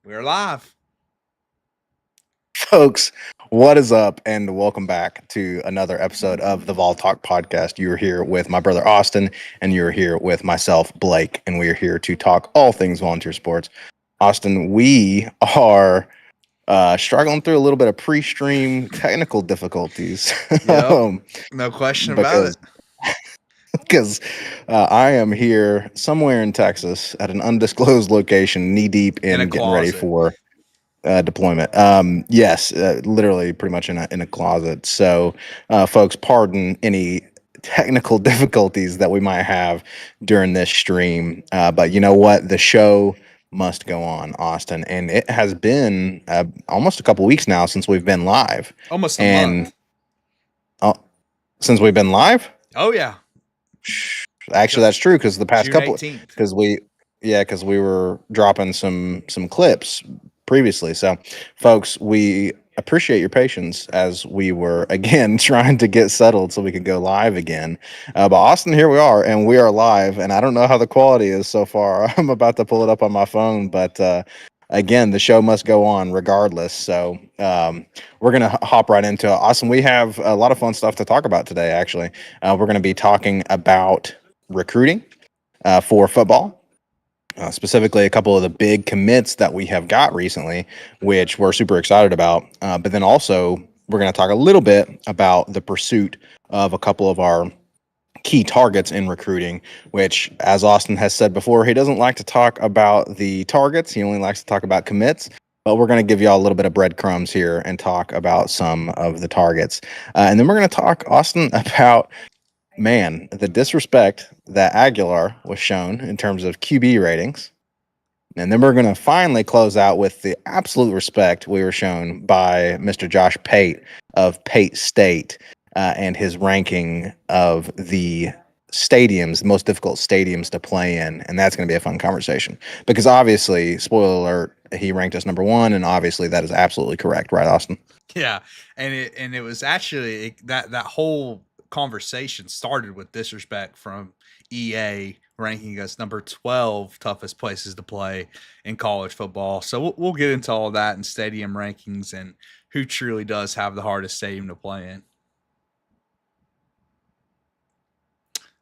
We're live. Folks, what is up? And welcome back to another episode of the Vol Talk podcast. You're here with my brother Austin, and you're here with myself, Blake, and we are here to talk all things volunteer sports. Austin, we are struggling through a little bit of pre-stream technical difficulties Yep. No question about it. because because I am here somewhere in Texas at an undisclosed location, knee deep In a in getting ready closet. for deployment. Yes, literally pretty much in a closet. So, folks, pardon any technical difficulties that we might have during this stream. But you know what? The show must go on, Austin. And it has been almost a couple weeks now since we've been live. Almost a And month. uh, since we've been live, Oh, yeah. actually, that's true because the past June couple, 18th. because we were dropping some clips previously. So, folks, we appreciate your patience as we were again trying to get settled so we could go live again. But Austin, here we are, and we are live. And I don't know how the quality is so far. I'm about to pull it up on my phone, but again, the show must go on regardless. So we're gonna hop right into it. Austin, we have a lot of fun stuff to talk about today. Actually, we're going to be talking about recruiting for football. Specifically, a couple of the big commits that we have got recently, which we're super excited about. But then also, we're going to talk a little bit about the pursuit of a couple of our key targets in recruiting, which, as Austin has said before, he doesn't like to talk about the targets. He only likes to talk about commits. But we're going to give y'all a little bit of breadcrumbs here and talk about some of the targets. And then we're going to talk, Austin, about the disrespect that Aguilar was shown in terms of QB ratings. And then we're going to finally close out with the absolute respect we were shown by Mr. Josh Pate of Pate State and his ranking of the stadiums, the most difficult stadiums to play in. And that's going to be a fun conversation because obviously, spoiler alert, he ranked us number one. And obviously, that is absolutely correct, right, Austin? Yeah. And it was actually that whole conversation started with disrespect from EA ranking us number 12 toughest places to play in college football. So we'll get into all that and stadium rankings and who truly does have the hardest stadium to play in.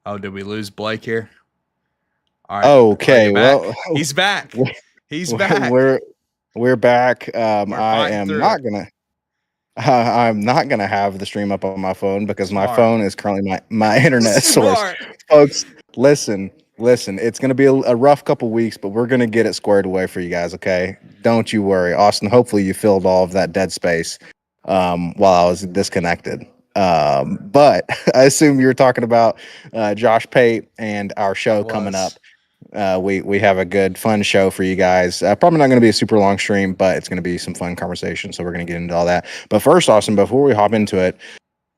Oh, did we lose Blake here? All right. Oh, you're Okay, back. well, He's back. He's back. we're we're back. We're I fighting am through not it. gonna. I'm not gonna have the stream up on my phone because my Smart. phone is currently my internet source. Smart. Folks, listen. It's gonna be a rough couple weeks, but we're gonna get it squared away for you guys. Okay, don't you worry, Austin. Hopefully, you filled all of that dead space while I was disconnected. But I assume you were talking about Josh Pate and our I show coming was. up. We have a good fun show for you guys. Probably not going to be a super long stream, but it's going to be some fun conversation. So we're going to get into all that. But first, Austin, before we hop into it,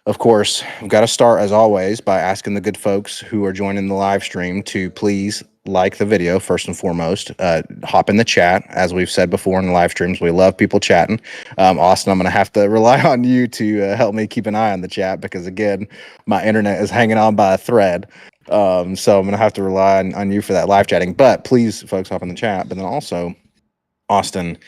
of course, we've got to start as always by asking the good folks who are joining the live stream to please like the video first and foremost. Hop in the chat, as we've said before in the live streams. We love people chatting. Austin, I'm going to have to rely on you to help me keep an eye on the chat because again, my internet is hanging on by a thread. So I'm gonna have to rely on you for that live chatting. But please, folks, hop in the chat. But then also, Austin,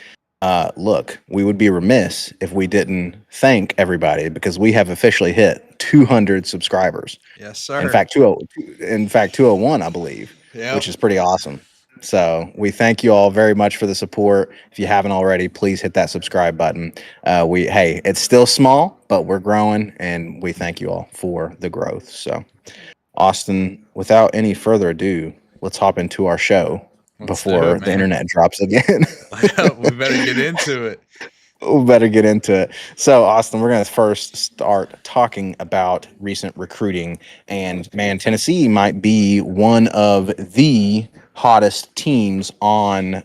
look, we would be remiss if we didn't thank everybody because we have officially hit 200 subscribers. Yes, In sir. fact, 201, I believe, which Yep. is pretty awesome. So we thank you all very much for the support. If you haven't already, please hit that subscribe button. It's still small, but we're growing, and we thank you all for the growth. So. Austin, without any further ado, let's hop into our show Let's do before it, the man. internet drops again. We better get into it. We better get into it. So, Austin, we're going to first start talking about recent recruiting. And man, Tennessee might be one of the hottest teams on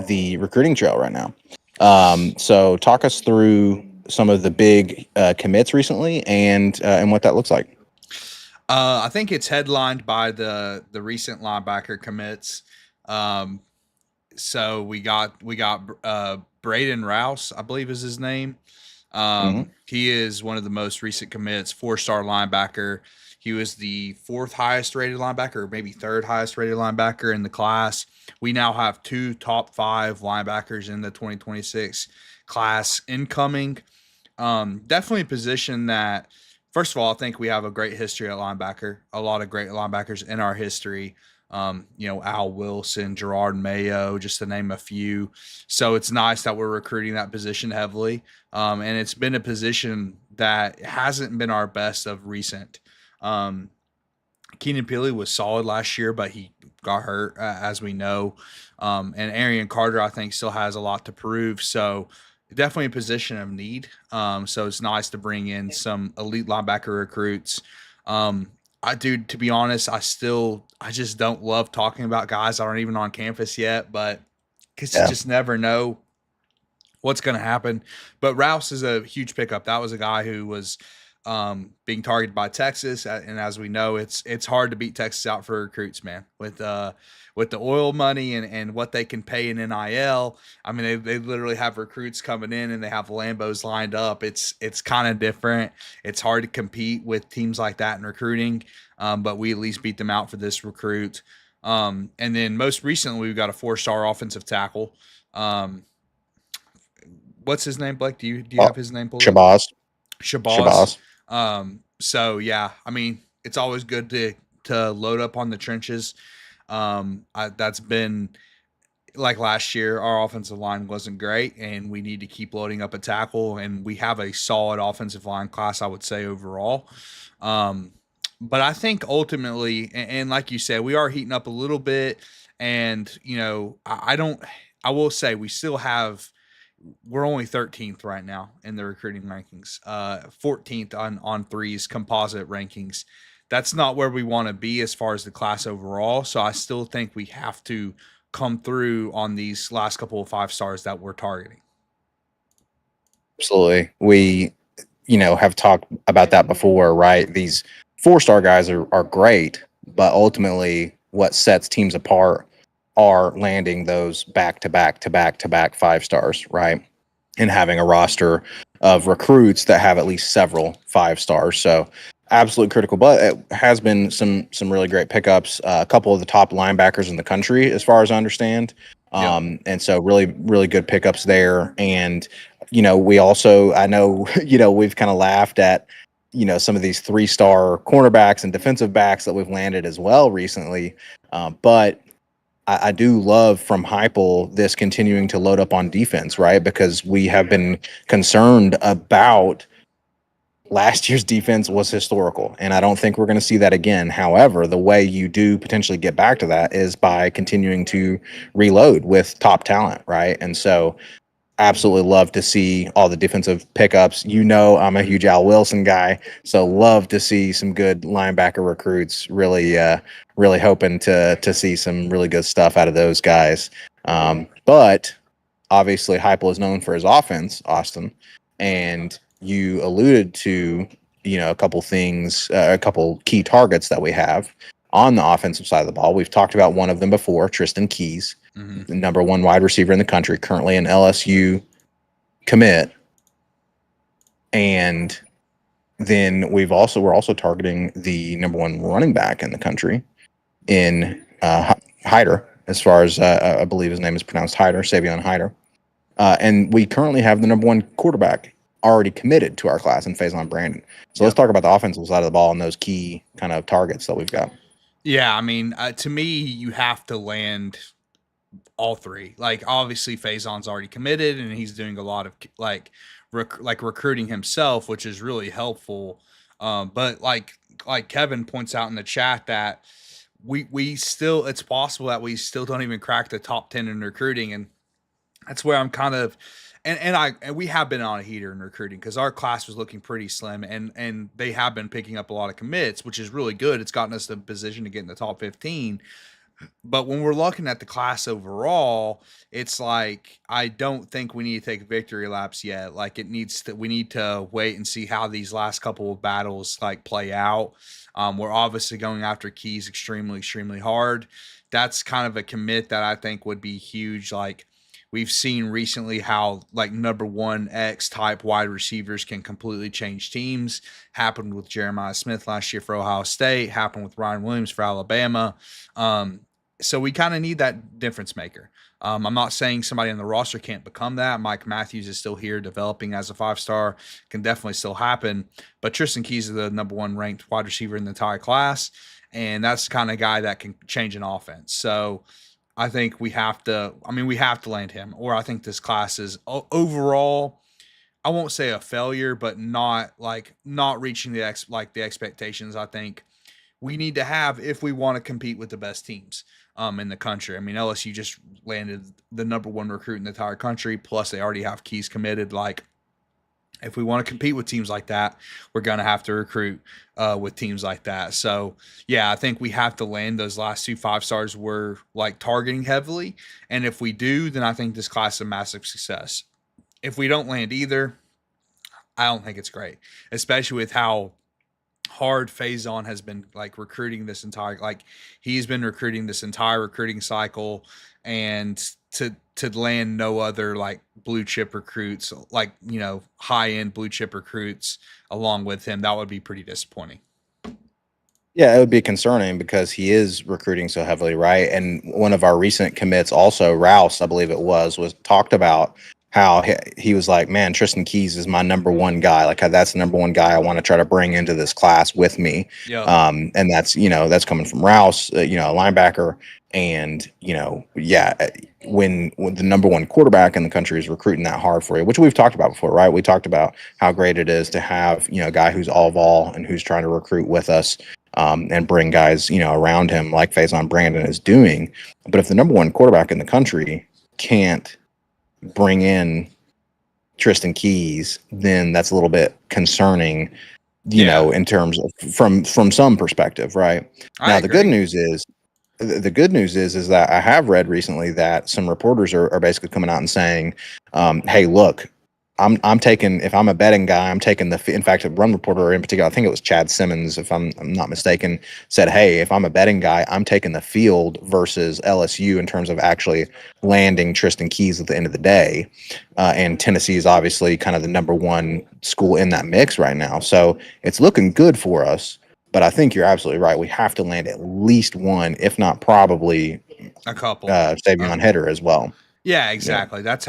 the recruiting trail right now. So, talk us through some of the big commits recently and what that looks like. I think it's headlined by the recent linebacker commits. Um, so we got Braden Rouse, I believe is his name. Mhm. He is one of the most recent commits, 4-star linebacker. He was the fourth highest rated linebacker, or maybe third highest rated linebacker in the class. We now have two top five linebackers in the 2026 class incoming. Definitely a position that, first of all, I think we have a great history at linebacker. A lot of great linebackers in our history. Al Wilson, Gerard Mayo, just to name a few. So it's nice that we're recruiting that position heavily. And it's been a position that hasn't been our best of recent. Um, Keenan Peely was solid last year, but he got hurt, as we know. And Arian Carter, I think, still has a lot to prove. So definitely a position of need. So it's nice to bring in some elite linebacker recruits. Dude, to be honest, I just don't love talking about guys that aren't even on campus yet, but because you Yeah. just never know what's going to happen. But Rouse is a huge pickup. That was a guy who was being targeted by Texas, and as we know, it's hard to beat Texas out for recruits, man. With the oil money and what they can pay in NIL, I mean, they literally have recruits coming in and they have Lambos lined up. It's kind of different. It's hard to compete with teams like that in recruiting, but we at least beat them out for this recruit. And then most recently, we've got a 4-star offensive tackle. Um, what's his name, Blake? Do you Uh, have his name pulled up? Shabazz. Shabazz. Shabazz. So yeah, I mean, it's always good to load up on the trenches. That's been like last year. Our offensive line wasn't great, and we need to keep loading up a tackle. And we have a solid offensive line class, I would say overall. Um, but I think ultimately, and like you said, we are heating up a little bit. And I don't. I will say we still have, we're only 13th right now in the recruiting rankings, 14th on threes composite rankings. That's not where we want to be as far as the class overall. So I still think we have to come through on these last couple of 5 stars that we're targeting. Absolutely. We, have talked about that before, right? These 4-star guys are great, but ultimately what sets teams apart are landing those back to back to back to back 5 stars, right? And having a roster of recruits that have at least several 5 stars. So absolutely critical. But it has been some really great pickups. A couple of the top linebackers in the country, as far as I understand. Yep. And so really, really good pickups there. And we also, I know, we've kind of laughed at, some of these 3-star cornerbacks and defensive backs that we've landed as well recently. But I do love from Heupel this continuing to load up on defense, right? Because we have been concerned about last year's defense was historical, and I don't think we're going to see that again. However, the way you do potentially get back to that is by continuing to reload with top talent, right? And so absolutely love to see all the defensive pickups. I'm a huge Al Wilson guy, so love to see some good linebacker recruits. Really hoping to see some really good stuff out of those guys. But obviously, Heupel is known for his offense, Austin, and you alluded to a couple things, a couple key targets that we have on the offensive side of the ball. We've talked about one of them before, Tristan Keys, Mm-hmm. the number one wide receiver in the country, currently an LSU commit. And then we're also targeting the number one running back in the country in Hyder, as far as I believe his name is pronounced Hyder, Savion Hyder. And we currently have the number one quarterback already committed to our class in Faison Brandon. So let's Yep. talk about the offensive side of the ball and those key kind of targets that we've got. Yeah, I mean, to me, you have to land all three. Like obviously Faison's already committed and he's doing a lot of recruiting himself, which is really helpful. But like Kevin points out in the chat that we still, it's possible that we still don't even crack the top 10 in recruiting, and that's where I'm kind of, and we have been on a heater in recruiting because our class was looking pretty slim, and they have been picking up a lot of commits, which is really good. It's gotten us the position to get in the top 15. But when we're looking at the class overall, it's like I don't think we need to take victory laps yet. Like we need to wait and see how these last couple of battles like play out. We're obviously going after Keys extremely, extremely hard. That's kind of a commit that I think would be huge. Like We've seen recently how like number one X type wide receivers can completely change teams. Happened with Jeremiah Smith last year for Ohio State. Happened with Ryan Williams for Alabama. Um, so we kind of need that difference maker. I'm not saying somebody on the roster can't become that. Mike Matthews is still here developing as a 5-star, can definitely still happen. But Tristan Keys is the number one ranked wide receiver in the entire class. And that's the kind of guy that can change an offense. So I think we have to, we have to land him. Or I think this class is overall, I won't say a failure, but not reaching the expectations I think we need to have if we want to compete with the best teams in the country. I mean, LSU just landed the number one recruit in the entire country. Plus, they already have Keys committed. Like, if we want to compete with teams like that, we're going to have to recruit with teams like that. So, yeah, I think we have to land those last 2 5-stars we're like targeting heavily. And if we do, then I think this class is a massive success. If we don't land either, I don't think it's great, especially with how hard Faison has been like recruiting this entire he's been recruiting this entire recruiting cycle, and to land no other like blue chip recruits, like high end blue chip recruits along with him, that would be pretty disappointing. Yeah, it would be concerning because he is recruiting so heavily, right? And one of our recent commits, also Rouse, I believe it was talked about how he was like, man, Tristan Keys is my number one guy. Like, that's the number one guy I want to try to bring into this class with me. Yeah. And that's coming from Rouse, a linebacker. And, when the number one quarterback in the country is recruiting that hard for you, which we've talked about before, right? We talked about how great it is to have, a guy who's all of all and who's trying to recruit with us. And bring guys, around him like Faison Brandon is doing. But if the number one quarterback in the country can't bring in Tristan Keys, then that's a little bit concerning, in terms of from some perspective, right? Now, the good news is that I have read recently that some reporters are basically coming out and saying, hey, look, I'm taking, if I'm a betting guy, I'm taking in fact, a run reporter in particular, I think it was Chad Simmons, if I'm not mistaken, said, hey, if I'm a betting guy, I'm taking the field versus LSU in terms of actually landing Tristan Keys at the end of the day. And Tennessee is obviously kind of the number one school in that mix right now. So it's looking good for us. But I think you're absolutely right. We have to land at least one, if not probably a couple, Savion Header as well. Yeah, exactly. That's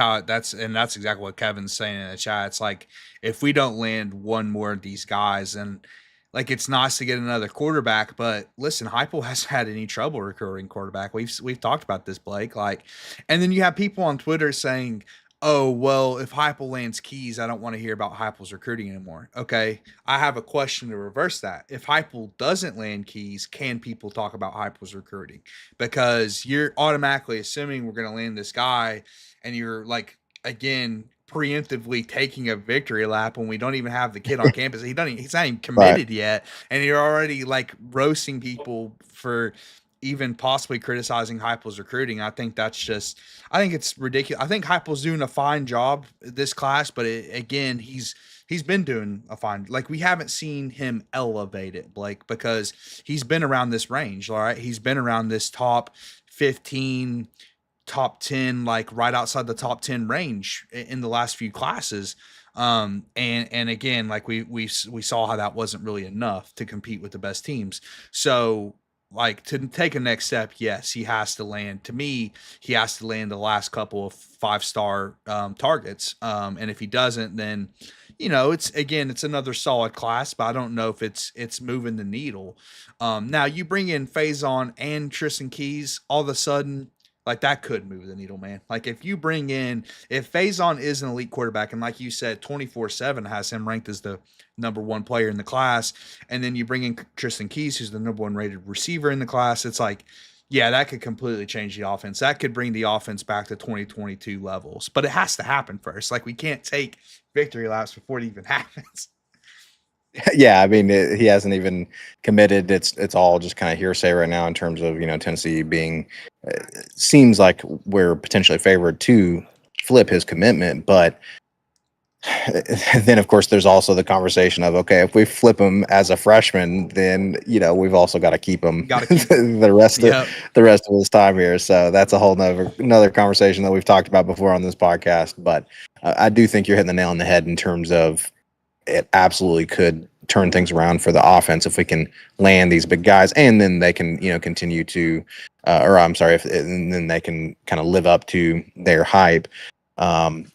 exactly what Kevin's saying in the chat. It's like, if we don't land one more of these guys, and like, it's nice to get another quarterback, but listen, Heupel hasn't had any trouble recruiting quarterback. We've talked about this, Blake. Like, and then you have people on Twitter saying, oh, well, if Heupel lands Keys, I don't want to hear about Heupel's recruiting anymore. Okay, I have a question to reverse that. If Heupel doesn't land Keys, can people talk about Heupel's recruiting? Because you're automatically assuming we're going to land this guy, and you're like, again, preemptively taking a victory lap when we don't even have the kid on campus. He's not even committed yet, and you're already like roasting people for even possibly criticizing Heupel's recruiting. I think it's ridiculous. I think Heupel's doing a fine job this class, but again, he's been doing a fine, like, we haven't seen him elevate it, Blake, because he's been around this range. All right. He's been around this top 15, top 10, like right outside the top 10 range in the last few classes. And again, like we saw how that wasn't really enough to compete with the best teams. So, like, to take a next step, yes, he has to land. To me, he has to land the last couple of 5-star targets. And if he doesn't, then, it's another solid class, but I don't know if it's moving the needle. Now you bring in Faison and Tristan Keys, all of a sudden, like, that could move the needle, man. Like, if Faison is an elite quarterback, and like you said, 24/7 has him ranked as the number one player in the class, and then you bring in Tristan Keys, who's the number one rated receiver in the class, it's like, yeah, that could completely change the offense. That could bring the offense back to 2022 levels. But it has to happen first. Like, we can't take victory laps before it even happens. Yeah, I mean, he hasn't even committed. It's all just kind of hearsay right now in terms of, Tennessee being seems like we're potentially favored to flip his commitment. But then of course there's also the conversation of, okay, if we flip him as a freshman, then we've also got to keep him Got to keep him. the rest of Yep. his time here. So that's a whole another conversation that we've talked about before on this podcast. But I do think you're hitting the nail on the head in terms of it absolutely could turn things around for the offense if we can land these big guys, and then they can continue to, or I'm sorry, if and then they can kind of live up to their hype. Um,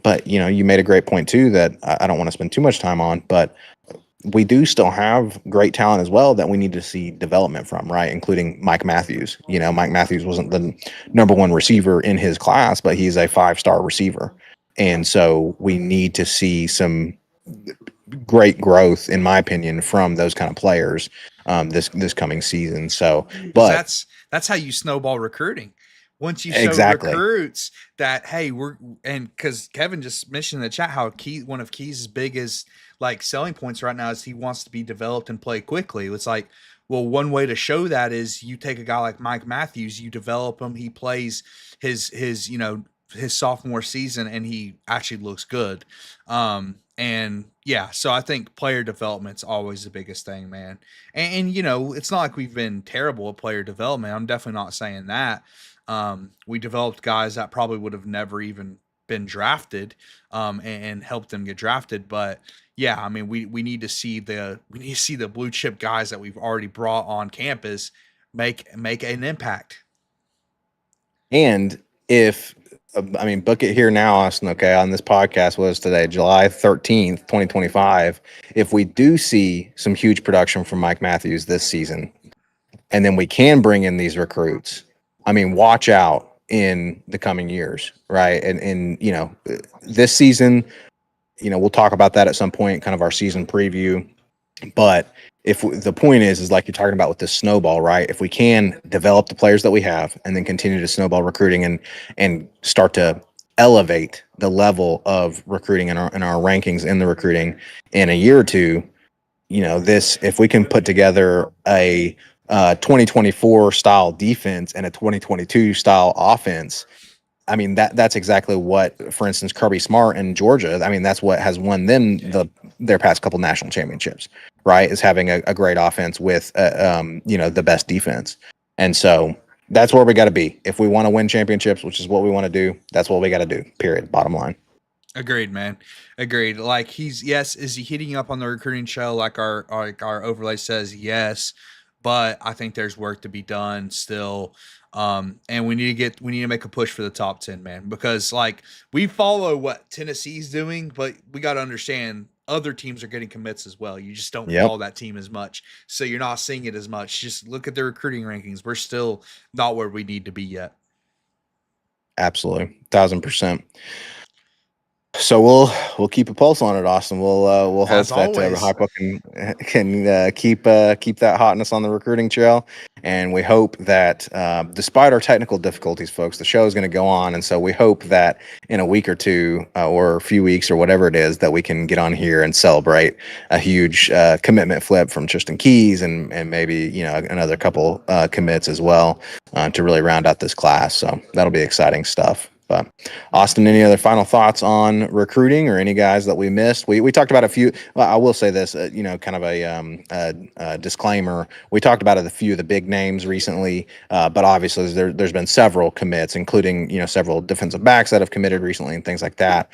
but you made a great point too that I don't want to spend too much time on, but we do still have great talent as well that we need to see development from, right? Including Mike Matthews. Mike Matthews wasn't the number one receiver in his class, but he's a 5-star receiver. And so we need to see some great growth, in my opinion, from those kind of players this coming season. So, Because but that's how you snowball recruiting. Once you show exactly, recruits that, hey, and because Kevin just mentioned in the chat how one of Key's biggest like selling points right now is he wants to be developed and play quickly. It's like, well, one way to show that is you take a guy like Mike Matthews, you develop him, he plays his his sophomore season, and he actually looks good. And yeah, so I think player development's always the biggest thing, man. And it's not like we've been terrible at player development. I'm definitely not saying that. We developed guys that probably would have never even been drafted, and helped them get drafted. But yeah, I mean, we need to see the blue chip guys that we've already brought on campus make an impact. and if I mean, book it here now, Austin. Okay, on this podcast was today, July 13th, 2025. If we do see some huge production from Mike Matthews this season, and then we can bring in these recruits, I mean, watch out in the coming years, right? And this season, we'll talk about that at some point, kind of our season preview. But if the point is like you're talking about with this snowball, right? If we can develop the players that we have and then continue to snowball recruiting and start to elevate the level of recruiting in our rankings in the recruiting in a year or two, this, if we can put together a 2024 style defense and a 2022 style offense, I mean, that's exactly what, for instance, Kirby Smart in Georgia. I mean, that's what has won them their past couple national championships, right? Is having a great offense with the best defense. And so that's where we got to be if we want to win championships, which is what we want to do. That's what we got to do. Period. Bottom line. Agreed, man. Agreed. Like is he hitting up on the recruiting show like our overlay says? Yes, but I think there's work to be done still. And we need to make a push for the top 10, man, because like we follow what Tennessee's doing, but we got to understand other teams are getting commits as well. You just don't Yep. follow that team as much. So you're not seeing it as much. Just look at the recruiting rankings. We're still not where we need to be yet. Absolutely. 1,000%. So we'll keep a pulse on it, Austin. We'll hope As that always. Hypo can keep that hotness on the recruiting trail, and we hope that despite our technical difficulties, folks, the show is going to go on, and so we hope that in a week or two or a few weeks or whatever it is that we can get on here and celebrate a huge commitment flip from Tristan Keys and maybe another couple commits as well to really round out this class. So that'll be exciting stuff. But Austin, any other final thoughts on recruiting or any guys that we missed? We talked about a few. Well, I will say this, kind of a disclaimer. We talked about a few of the big names recently, but obviously there's been several commits, including several defensive backs that have committed recently and things like that.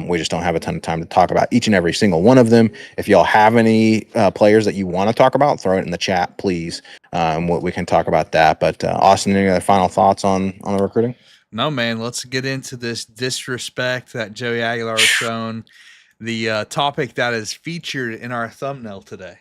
We just don't have a ton of time to talk about each and every single one of them. If y'all have any players that you want to talk about, throw it in the chat, please. We can talk about that. But Austin, any other final thoughts on the recruiting? No, man, let's get into this disrespect that Joey Aguilar was shown, the topic that is featured in our thumbnail today.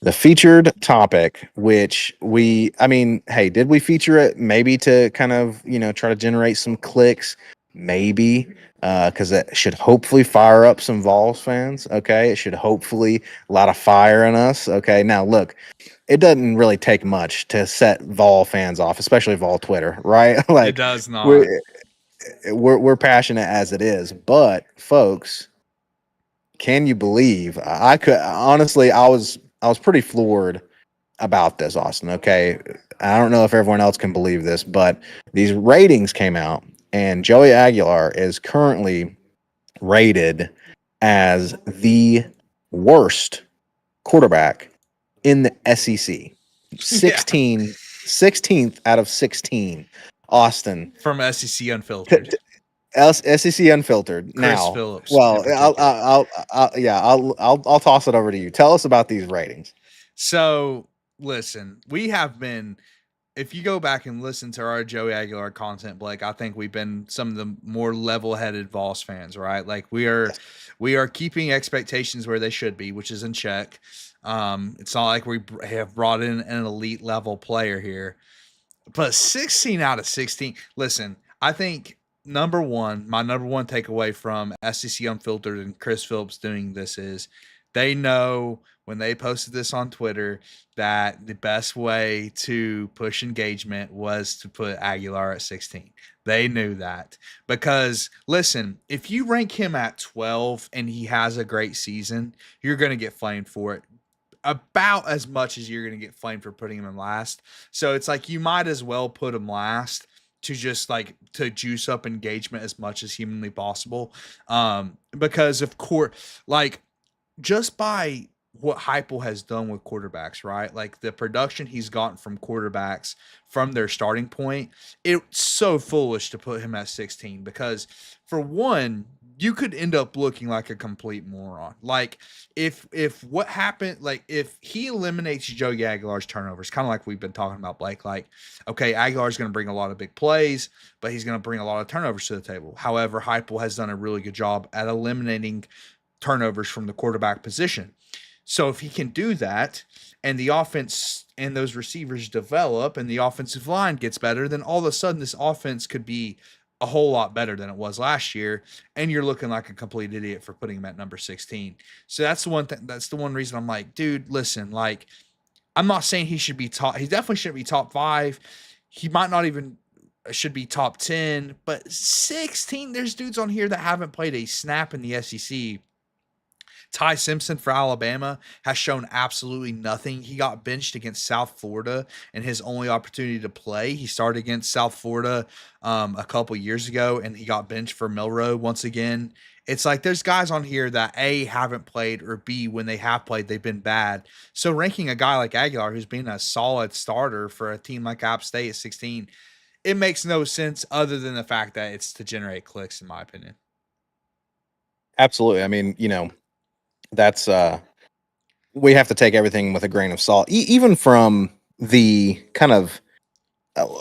The featured topic, which hey, did we feature it? Maybe to kind of, try to generate some clicks, maybe, because it should hopefully fire up some Vols fans. Okay. It should hopefully a lot of fire in us. Okay. Now, look, it doesn't really take much to set Vol fans off, especially Vol Twitter, right? It Like does not. we're passionate as it is, but folks, can you believe I could honestly, I was pretty floored about this, Austin. Okay. I don't know if everyone else can believe this, but these ratings came out and Joey Aguilar is currently rated as the worst quarterback in the SEC. Yeah, 16th out of 16. Austin, from SEC Unfiltered. SEC Unfiltered. Chris Now, Phillips in well, particular. I'll toss it over to you. Tell us about these ratings. So, listen, we have been, if you go back and listen to our Joey Aguilar content, Blake, I think we've been some of the more level-headed Vols fans, right? Like Yes. we are keeping expectations where they should be, which is in check. It's not like we have brought in an elite level player here, but 16 out of 16. Listen, I think my number one takeaway from SEC Unfiltered and Chris Phillips doing this is they know when they posted this on Twitter that the best way to push engagement was to put Aguilar at 16. They knew that because listen, if you rank him at 12 and he has a great season, you're going to get flamed for it about as much as you're going to get flamed for putting him in last. So it's like you might as well put him last to just like to juice up engagement as much as humanly possible. Because of course, like just by what Heupel has done with quarterbacks, right? Like the production he's gotten from quarterbacks from their starting point, it's so foolish to put him at 16 because for one, you could end up looking like a complete moron. Like if what happened, like if he eliminates Joey Aguilar's turnovers, kind of like we've been talking about, Blake, like, okay, Aguilar's going to bring a lot of big plays, but he's going to bring a lot of turnovers to the table. However, Heupel has done a really good job at eliminating turnovers from the quarterback position. So if he can do that and the offense and those receivers develop and the offensive line gets better, then all of a sudden this offense could be a whole lot better than it was last year. And you're looking like a complete idiot for putting him at number 16. So that's the one thing. That's the one reason I'm like, dude, listen, like, I'm not saying he should be top. He definitely shouldn't be top 5. He might not even should be top 10, but 16, there's dudes on here that haven't played a snap in the SEC. Ty Simpson for Alabama has shown absolutely nothing. He got benched against South Florida, and his only opportunity to play, he started against South Florida a couple years ago, and he got benched for Milroe once again. It's like there's guys on here that A, haven't played, or B, when they have played, they've been bad. So ranking a guy like Aguilar, who's been a solid starter for a team like App State at 16, it makes no sense other than the fact that it's to generate clicks, in my opinion. Absolutely. I mean, that's we have to take everything with a grain of salt, even from the kind of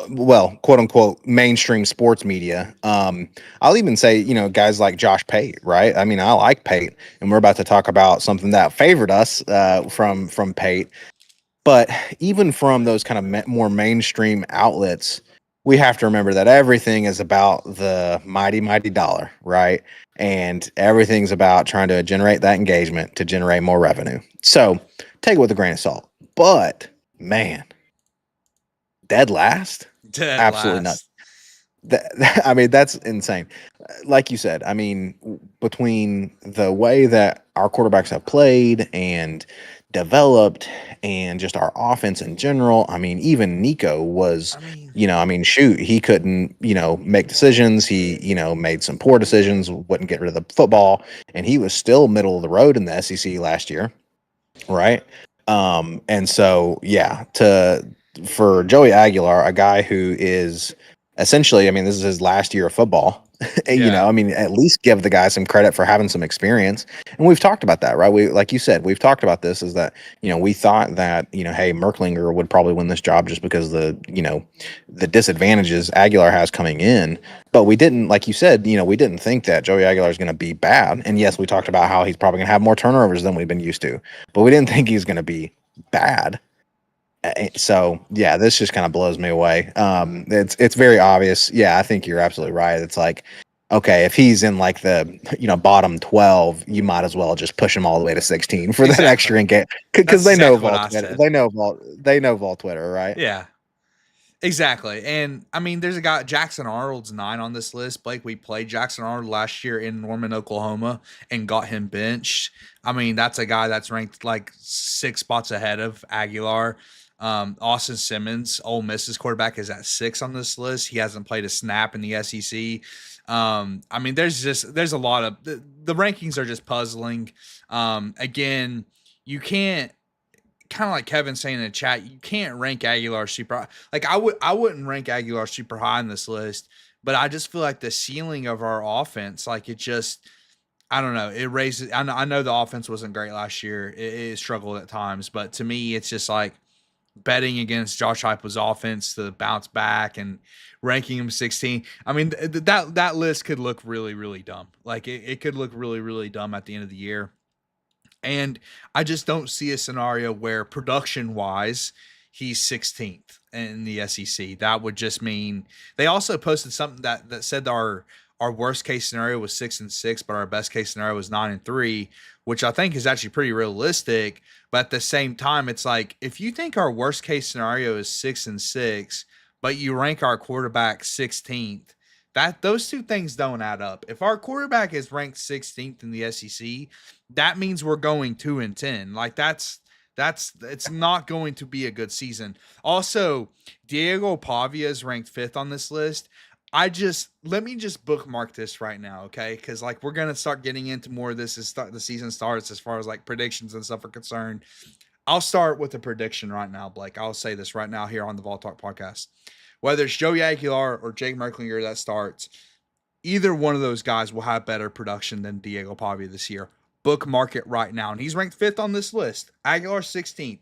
well, quote unquote, mainstream sports media. I'll even say, guys like Josh Pate, right? I mean, I like Pate, and we're about to talk about something that favored us from Pate. But even from those kind of more mainstream outlets, we have to remember that everything is about the mighty, mighty dollar, right? And everything's about trying to generate that engagement to generate more revenue. So take it with a grain of salt. But man, dead last? Dead Absolutely not. last. I mean, that's insane. Like you said, I mean, between the way that our quarterbacks have played and developed and just our offense in general, I mean, even Nico was, I mean, I mean, shoot, he couldn't, make decisions. He, made some poor decisions, wouldn't get rid of the football, and he was still middle of the road in the SEC last year, right? And so, yeah, for Joey Aguilar, a guy who is essentially, I mean, this is his last year of football. yeah. I mean, at least give the guy some credit for having some experience. And we've talked about that, right? We, like you said, we've talked about this is that, we thought that, hey, Merklinger would probably win this job just because the disadvantages Aguilar has coming in. But we didn't, like you said, we didn't think that Joey Aguilar is going to be bad. And yes, we talked about how he's probably going to have more turnovers than we've been used to, but we didn't think he's going to be bad. So yeah, this just kind of blows me away. It's very obvious. Yeah, I think you're absolutely right. It's like, okay, if he's in like the bottom 12, you might as well just push him all the way to 16 for that Exactly. extra engagement because That's they know exactly what Vol I Twitter. said. They know Vol Twitter, right? Yeah, exactly. And I mean, there's a guy, Jackson Arnold's 9 on this list. Blake, we played Jackson Arnold last year in Norman, Oklahoma, and got him benched. I mean, that's a guy that's ranked like 6 spots ahead of Aguilar. Austin Simmons, Ole Miss's quarterback, is at 6 on this list. He hasn't played a snap in the SEC. I mean, there's a lot of the rankings are just puzzling. Again, you can't, kind of like Kevin saying in the chat, you can't rank Aguilar super high. Like I wouldn't rank Aguilar super high on this list, but I just feel like the ceiling of our offense, like it just, I don't know, it raises. I know the offense wasn't great last year. It struggled at times, but to me, it's just like betting against Josh Heupel's offense to bounce back and ranking him 16. I mean, that list could look really, really dumb. Like it could look really, really dumb at the end of the year. And I just don't see a scenario where production wise, he's 16th in the SEC. That would just mean they also posted something that said our worst case scenario was 6-6, but our best case scenario was 9-3, which I think is actually pretty realistic. But at the same time, it's like if you think our worst case scenario is 6-6, but you rank our quarterback 16th, that those two things don't add up. If our quarterback is ranked 16th in the SEC, that means we're going 2-10. Like that's it's not going to be a good season. Also, Diego Pavia is ranked 5th on this list. Let me just bookmark this right now, okay? Because like we're gonna start getting into more of this as the season starts, as far as like predictions and stuff are concerned. I'll start with a prediction right now, Blake. I'll say this right now here on the Vault Talk podcast. Whether it's Joey Aguilar or Jake Merklinger that starts, either one of those guys will have better production than Diego Pavia this year. Bookmark it right now. And he's ranked 5th on this list. Aguilar 16th.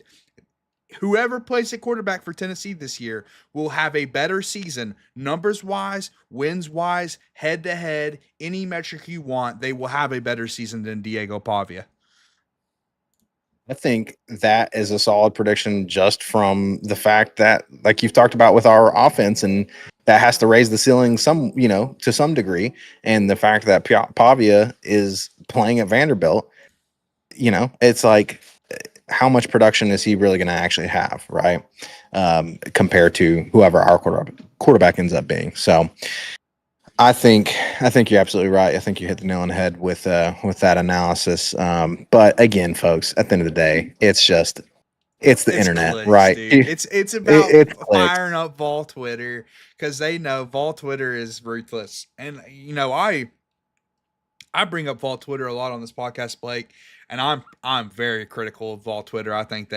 Whoever plays at quarterback for Tennessee this year will have a better season, numbers wise, wins wise, head to head, any metric you want. They will have a better season than Diego Pavia. I think that is a solid prediction just from the fact that, like you've talked about with our offense, and that has to raise the ceiling some, to some degree. And the fact that Pavia is playing at Vanderbilt, it's like, how much production is he really going to actually have, right? Compared to whoever our quarterback ends up being. So I think you're absolutely right. I think you hit the nail on the head with that analysis. But again, folks, at the end of the day, it's the internet, clicks, right? Dude. It's about It's firing up Vol Twitter because they know Vol Twitter is ruthless. And I bring up Vault Twitter a lot on this podcast, Blake, and I'm very critical of Vault Twitter. I think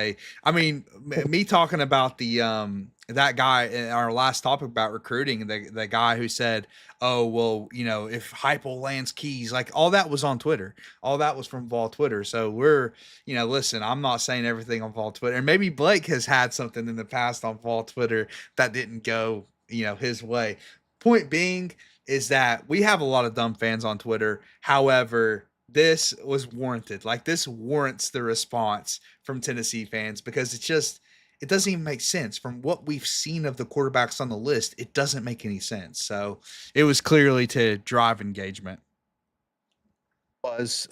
me talking about the that guy in our last topic about recruiting, the guy who said, "Oh well, if Heupel lands keys," like all that was on Twitter, all that was from Vault Twitter. So listen, I'm not saying everything on Vault Twitter, and maybe Blake has had something in the past on Vault Twitter that didn't go his way. Point being is that we have a lot of dumb fans on Twitter. However, this was warranted. Like this warrants the response from Tennessee fans because it doesn't even make sense from what we've seen of the quarterbacks on the list. It doesn't make any sense. So it was clearly to drive engagement.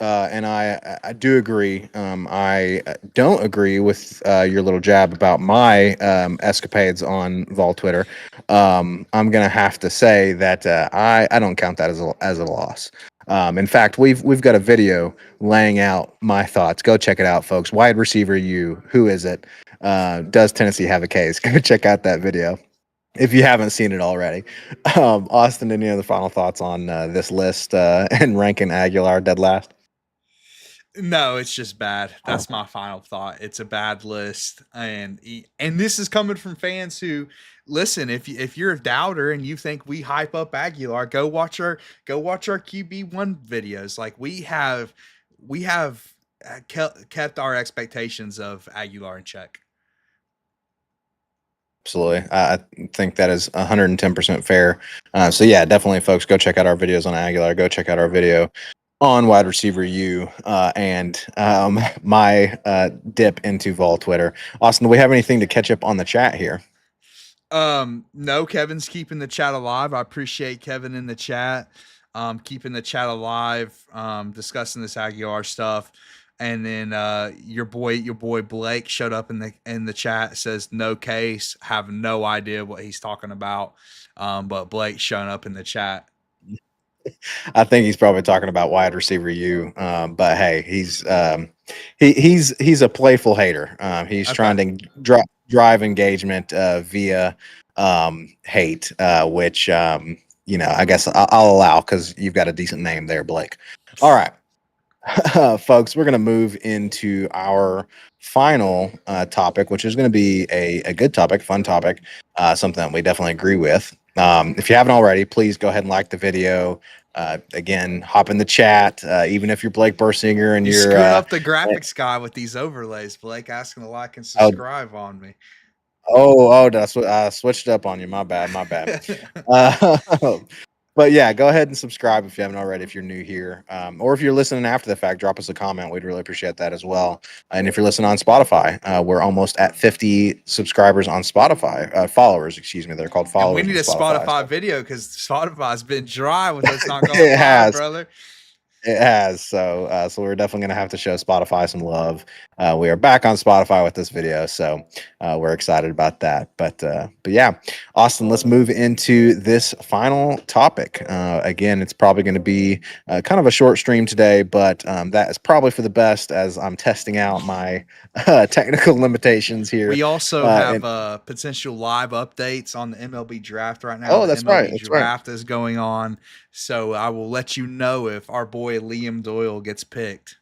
And I do agree. I don't agree with your little jab about my escapades on Vol Twitter. I'm gonna have to say that I don't count that as a loss. In fact, we've got a video laying out my thoughts. Go check it out, folks. Wide receiver, who is it? Does Tennessee have a case? Go check out that video if you haven't seen it already. Austin, any other final thoughts on this list and ranking Aguilar dead last? No, it's just bad. That's my final thought. It's a bad list, and this is coming from fans who listen. If you're a doubter and you think we hype up Aguilar, go watch our QB1 videos. Like we have kept our expectations of Aguilar in check. Absolutely. I think that is 110% fair. So yeah, definitely folks, go check out our videos on Aguilar. Go check out our video on wide receiver and my dip into Vol Twitter. Austin, do we have anything to catch up on the chat here? No, Kevin's keeping the chat alive. I appreciate Kevin in the chat, keeping the chat alive, discussing this Aguilar stuff. And then your boy Blake showed up in the chat, says no case, have no idea what he's talking about. But Blake's showing up in the chat. I think he's probably talking about wide receiver but hey, he's a playful hater. He's trying to drive engagement via hate, which I guess I'll allow because you've got a decent name there, Blake. All right. Folks, we're going to move into our final topic, which is going to be a good topic, fun topic, something that we definitely agree with. If you haven't already, please go ahead and like the video. Again, hop in the chat, even if you're Blake Bursinger and You you're screwed up the graphics guy with these overlays, Blake, asking to like and subscribe on me. that's what I switched up on you. My bad, my bad. Uh, but yeah, go ahead and subscribe if you haven't already, if you're new here. Or if you're listening after the fact, drop us a comment. We'd really appreciate that as well. And if you're listening on Spotify, we're almost at 50 subscribers on Spotify, followers, excuse me. They're called And we followers need on a Spotify. Spotify So video because Spotify's been dry with us not going it live, has. brother. It has. So we're definitely going to have to show Spotify some love. We are back on Spotify with this video, so we're excited about that. But yeah, Austin, let's move into this final topic. Again, it's probably going to be kind of a short stream today, but that is probably for the best as I'm testing out my technical limitations here. We also have potential live updates on the MLB draft right now. Oh, The that's right. MLB That's right. draft is going on, so I will let you know if our boy Liam Doyle gets picked.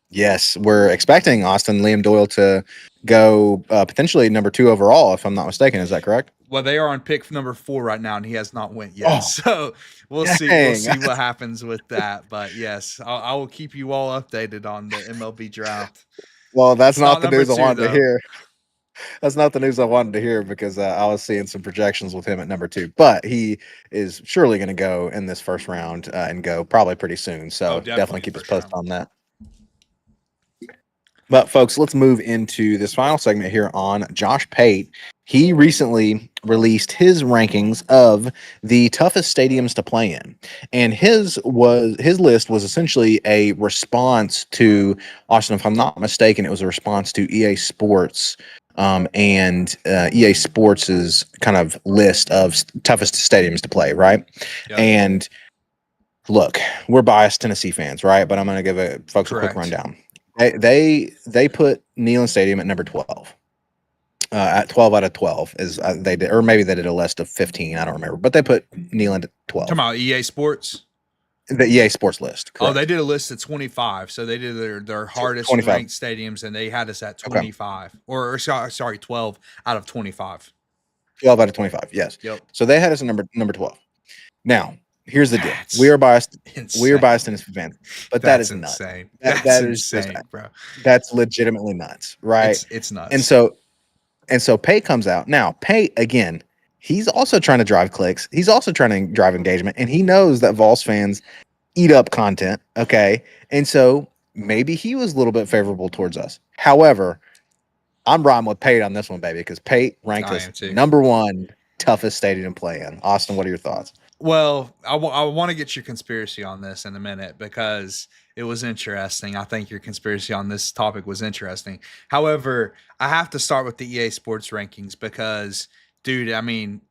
Yes, we're expecting Liam Doyle to go potentially number 2 overall, if I'm not mistaken. Is that correct? Well, they are on pick number 4 right now, and he has not went yet. Oh, So we'll see. We'll dang. see what happens with that. But yes, I will keep you all updated on the MLB draft. Well, that's It's not the number news I 2 wanted to though. hear. That's not the news I wanted to hear because I was seeing some projections with him at number 2. But he is surely going to go in this first round and go probably pretty soon. So definitely keep us posted on that. But folks, let's move into this final segment here on Josh Pate. He recently released his rankings of the toughest stadiums to play in. And his list was essentially a response to Austin, if I'm not mistaken, it was a response to EA Sports and EA Sports's kind of list of toughest stadiums to play, right? Yep. And look, we're biased Tennessee fans, right? But I'm going to give folks a quick rundown. They put Neyland Stadium at number 12. At 12 out of 12 is they did, or maybe they did a list of 15. I don't remember, but they put Neyland at 12. Talking about EA Sports. The EA Sports list. Correct. Oh, they did a list at 25. So they did their hardest 25. Ranked stadiums, and they had us at 25. Okay. Or sorry, 12 out of 25. 12 out of 25. Yes. Yep. So they had us at number 12. Now, here's the deal. We are biased. Insane. We are biased Tennessee fans, but that is insane. Nuts. That's insane, bro. That's legitimately nuts, right? It's nuts. And so Pay comes out. Now, Pay again, he's also trying to drive clicks. He's also trying to drive engagement, and he knows that Vols fans eat up content. Okay, and so maybe he was a little bit favorable towards us. However, I'm riding with Pate on this one, baby, because Pate ranked us number 1 toughest stadium to play in. Austin, what are your thoughts? Well, I want to get your conspiracy on this in a minute because it was interesting. I think your conspiracy on this topic was interesting. However, I have to start with the EA Sports rankings because, dude, I mean,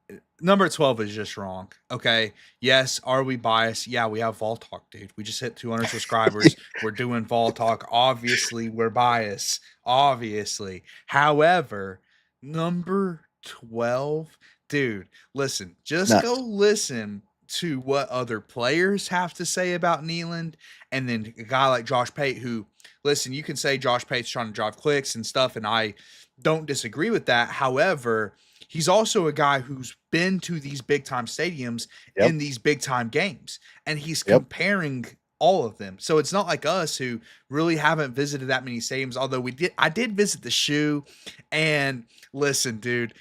number 12 is just wrong. Okay. Yes. Are we biased? Yeah, we have Vol Talk, dude. We just hit 200 subscribers. We're doing Vol Talk. Obviously, we're biased. Obviously. However, number 12, dude, listen, just go listen to what other players have to say about Neyland, and then a guy like Josh Pate, who, listen, you can say Josh Pate's trying to drive clicks and stuff, and I don't disagree with that. However, he's also a guy who's been to these big time stadiums in these big time games, and he's comparing all of them. So it's not like us who really haven't visited that many stadiums, although I did visit the Shoe, and listen, dude,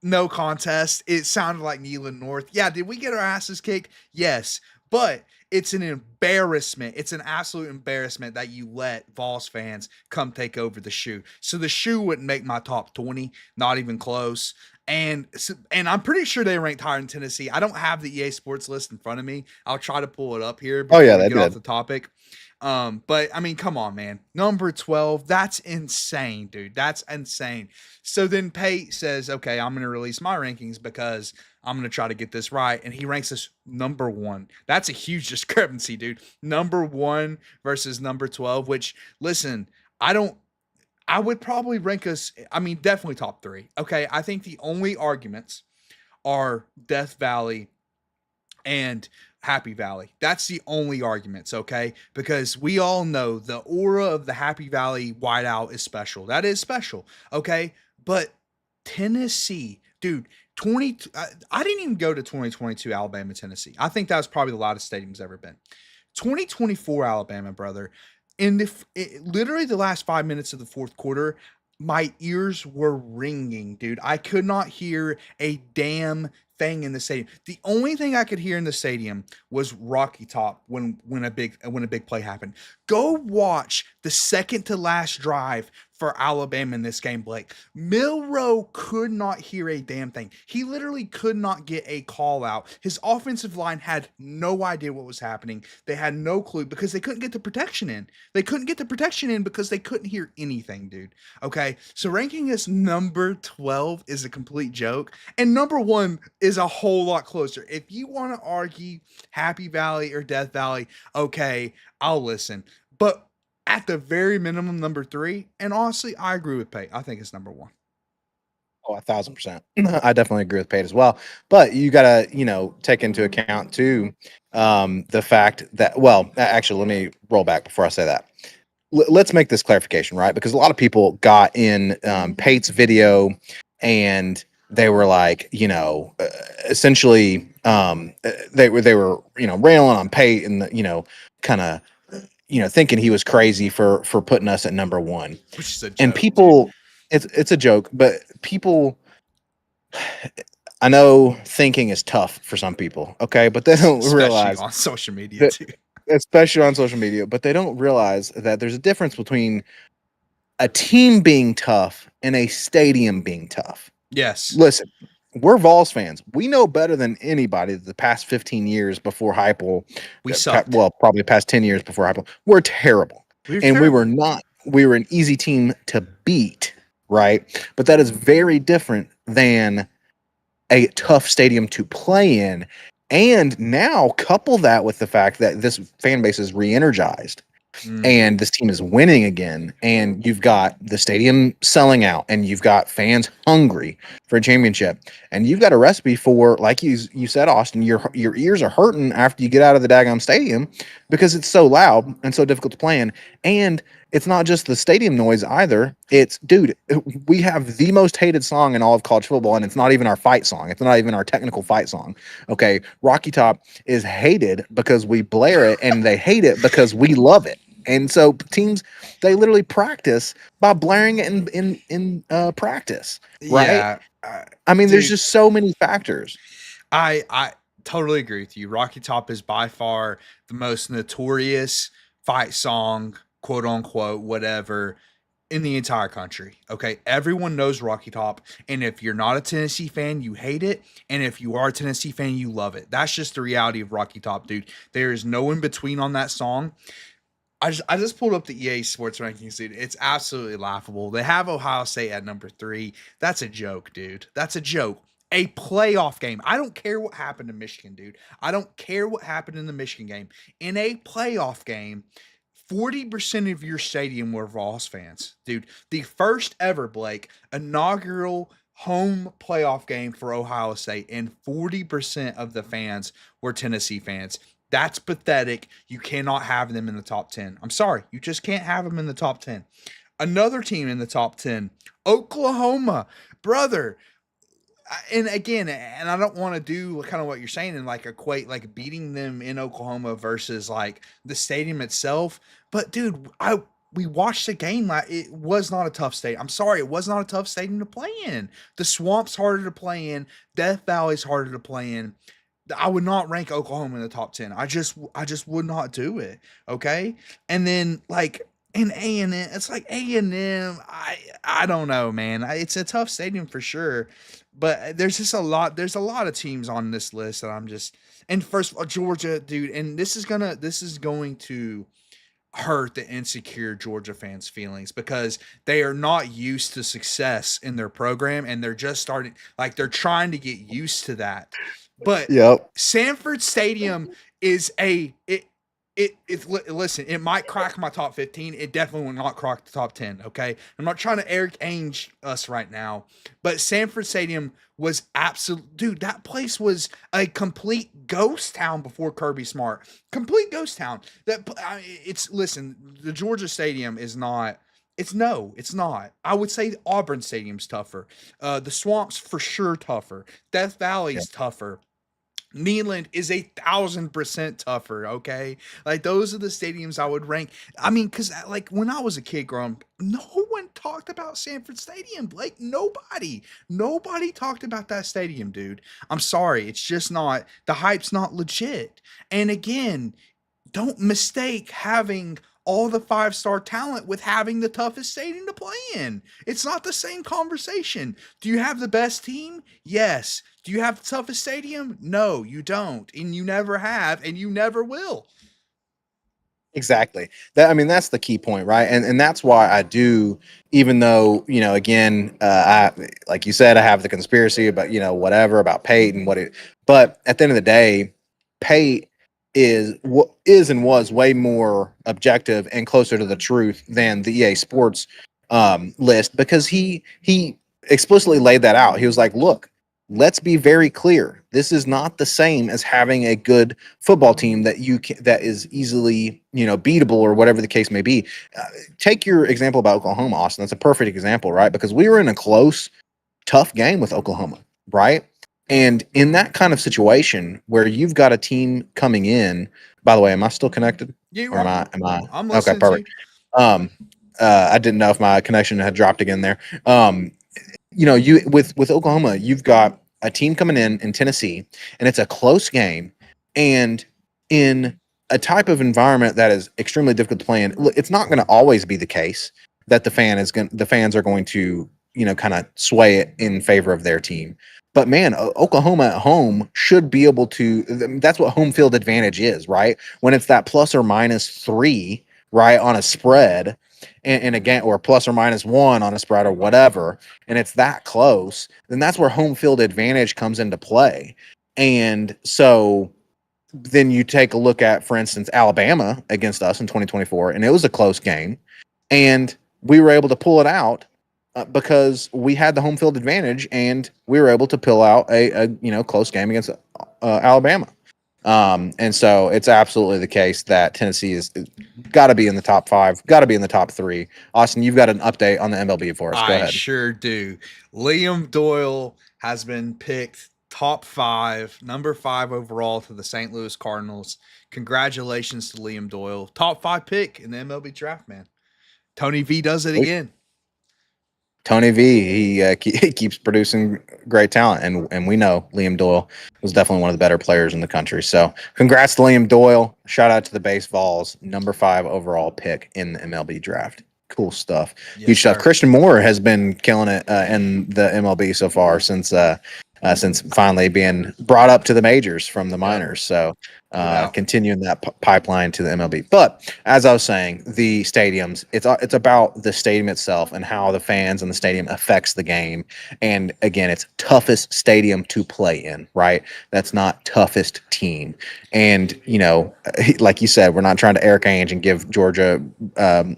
no contest. It sounded like Neyland North. Yeah, did we get our asses kicked? Yes, but it's an embarrassment. It's an absolute embarrassment that you let Vols fans come take over the Shoe. So the Shoe wouldn't make my top 20, not even close. And I'm pretty sure they ranked higher in Tennessee. I don't have the EA Sports list in front of me. I'll try to pull it up here before we get off the topic. But I mean, come on, man. Number 12, that's insane, dude. That's insane. So then Pate says, okay, I'm going to release my rankings because I'm going to try to get this right. And he ranks us number 1. That's a huge discrepancy, dude. Number 1 versus number 12, which, listen, I I would probably rank us. I mean, definitely top three. Okay, I think the only arguments are Death Valley and Happy Valley. That's the only arguments, okay? Because we all know the aura of the Happy Valley whiteout is special. That is special, okay? But Tennessee, dude, 20 I didn't even go to 2022 Alabama Tennessee. I think that was probably the loudest stadium's ever been. 2024 Alabama, brother. In literally the last 5 minutes of the fourth quarter, my ears were ringing, dude. I could not hear a damn thing in the stadium. The only thing I could hear in the stadium was Rocky Top when a big play happened. Go watch the second to last drive for Alabama in this game, Blake. Milrow could not hear a damn thing. He literally could not get a call out. His offensive line had no idea what was happening. They had no clue because they couldn't get the protection in. They couldn't get the protection in because they couldn't hear anything, dude. Okay, so ranking us number 12 is a complete joke, and number one is a whole lot closer. If you want to argue Happy Valley or Death Valley, okay, I'll listen. But at the very minimum, number three, and honestly, I agree with Pate. I think it's number one. Oh, 1,000%. I definitely agree with Pate as well. But you gotta, take into account too, the fact that. Well, actually, let me roll back before I say that. Let's make this clarification, right? Because a lot of people got in Pate's video, and they were like, essentially, they were railing on Pate, and kind of thinking he was crazy for putting us at number one. Which is a And joke, dude. people, it's a joke, but people, I know thinking is tough for some people, okay, but they don't Especially realize on social media, that, too. especially on social media, but they don't realize that there's a difference between a team being tough and a stadium being tough. Yes, Listen, we're Vols fans. We know better than anybody that the past 15 years before Heupel, we sucked. well, probably the past 10 years before Heupel, we're terrible. We were And we were terrible. not, we were an easy team to beat, right? But that is very different than a tough stadium to play in. And now couple that with the fact that this fan base is re-energized Mm-hmm. and this team is winning again, and you've got the stadium selling out, and you've got fans hungry for a championship, and you've got a recipe for, like you said, Austin, your ears are hurting after you get out of the daggone stadium because it's so loud and so difficult to play in. And it's not just the stadium noise either. It's, dude, we have the most hated song in all of college football, and it's not even our fight song. It's not even our technical fight song. Okay, Rocky Top is hated because we blare it, and they hate it because we love it. And so teams, they literally practice by blaring it in practice, right? Yeah, I mean, there's dude. just so many factors. I totally agree with you. Rocky Top is by far the most notorious fight song, quote unquote, whatever, in the entire country. Okay. Everyone knows Rocky Top. And if you're not a Tennessee fan, you hate it. And if you are a Tennessee fan, you love it. That's just the reality of Rocky Top, dude. There is no in between on that song. I just pulled up the EA Sports rankings, dude. It's absolutely laughable. They have Ohio State at number three. That's a joke, dude. That's a joke. A playoff game. I don't care what happened to Michigan, dude. I don't care what happened in the Michigan game. In a playoff game, 40% of your stadium were Vols fans, dude. The first ever, Blake, inaugural home playoff game for Ohio State, and 40% of the fans were Tennessee fans. That's pathetic. You cannot have them in the top 10. I'm sorry. You just can't have them in the top 10. Another team in the top 10, Oklahoma. Brother, and again, and I don't want to do kind of what you're saying and like equate like beating them in Oklahoma versus like the stadium itself. But dude, I we watched the game. Like it was not a tough stadium. I'm sorry, it was not a tough stadium to play in. The Swamp's harder to play in. Death Valley's harder to play in. I would not rank Oklahoma in the top 10. I just would not do it. Okay. And then like in A&M, it's like A&M. I don't know, man. It's a tough stadium for sure. But there's a lot of teams on this list that I'm just, and first of all, Georgia, dude, and this is going to hurt the insecure Georgia fans' feelings because they are not used to success in their program and they're just starting, like they're trying to get used to that. But Yep. Sanford Stadium is Listen, it might crack my top 15. It definitely will not crack the top 10. Okay, I'm not trying to Eric Ainge us right now, but Sanford Stadium was absolute, dude. That place was a complete ghost town before Kirby Smart. Complete ghost town. It's listen. The Georgia Stadium is not. It's not. I would say Auburn Stadium's tougher. The Swamps for sure tougher. Death Yeah. Valley's tougher. Neyland is 1,000% tougher. Okay, like those are the stadiums I would rank. I mean, because like when I was a kid growing up, no one talked about Sanford Stadium. Like nobody talked about that stadium, dude. I'm sorry, it's just not, the hype's not legit. And again, don't mistake having all the five-star talent with having the toughest stadium to play in. It's not the same conversation. Do you have the best team? Yes. Do you have the toughest stadium? No, you don't. And you never have, and you never will. Exactly. I mean, that's the key point, right? And that's why I do, even though, again, I, like you said, I have the conspiracy about, whatever about Pate and but at the end of the day, Pate is and was way more objective and closer to the truth than the EA Sports list, because he explicitly laid that out. He was like, look, let's be very clear. This is not the same as having a good football team that is easily, beatable, or whatever the case may be. Take your example about Oklahoma, Austin. That's a perfect example, right? Because we were in a close, tough game with Oklahoma, right? And in that kind of situation where you've got a team coming in, by the way, am I still connected? Yeah, you Or am are. I I'm okay, listening to you. perfect. Um I didn't know if my connection had dropped again there. You with Oklahoma, you've got a team coming in Tennessee, and it's a close game, and in a type of environment that is extremely difficult to play in. It's not going to always be the case that the fans are going to, kind of sway it in favor of their team. But man, Oklahoma at home should be able to. That's what home field advantage is, right? When it's that +or -3, right, on a spread, and again, or +or -1 on a spread or whatever, and it's that close, then that's where home field advantage comes into play. And so then you take a look at, for instance, Alabama against us in 2024, and it was a close game, and we were able to pull it out because we had the home field advantage, and we were able to pull out a close game against Alabama. And so it's absolutely the case that Tennessee is got to be in the top 5, got to be in the top 3. Austin, you've got an update on the MLB for us. Go I ahead. sure do. Liam Doyle has been picked top 5, number 5 overall to the St. Louis Cardinals. Congratulations to Liam Doyle. Top 5 pick in the MLB draft, man. Tony V does it again. Tony V, he keeps producing great talent, and we know Liam Doyle was definitely one of the better players in the country. So, congrats to Liam Doyle. Shout out to the Baseballs, number 5 overall pick in the MLB draft. Cool stuff. Yes, Huge stuff. sir. Christian Moore has been killing it in the MLB so far since finally being brought up to the majors from the minors. So, No doubt. continuing that pipeline to the MLB. But as I was saying, the stadiums, it's about the stadium itself and how the fans and the stadium affects the game. And again, it's toughest stadium to play in, right? That's not toughest team. And, like you said, we're not trying to Eric Ainge and give Georgia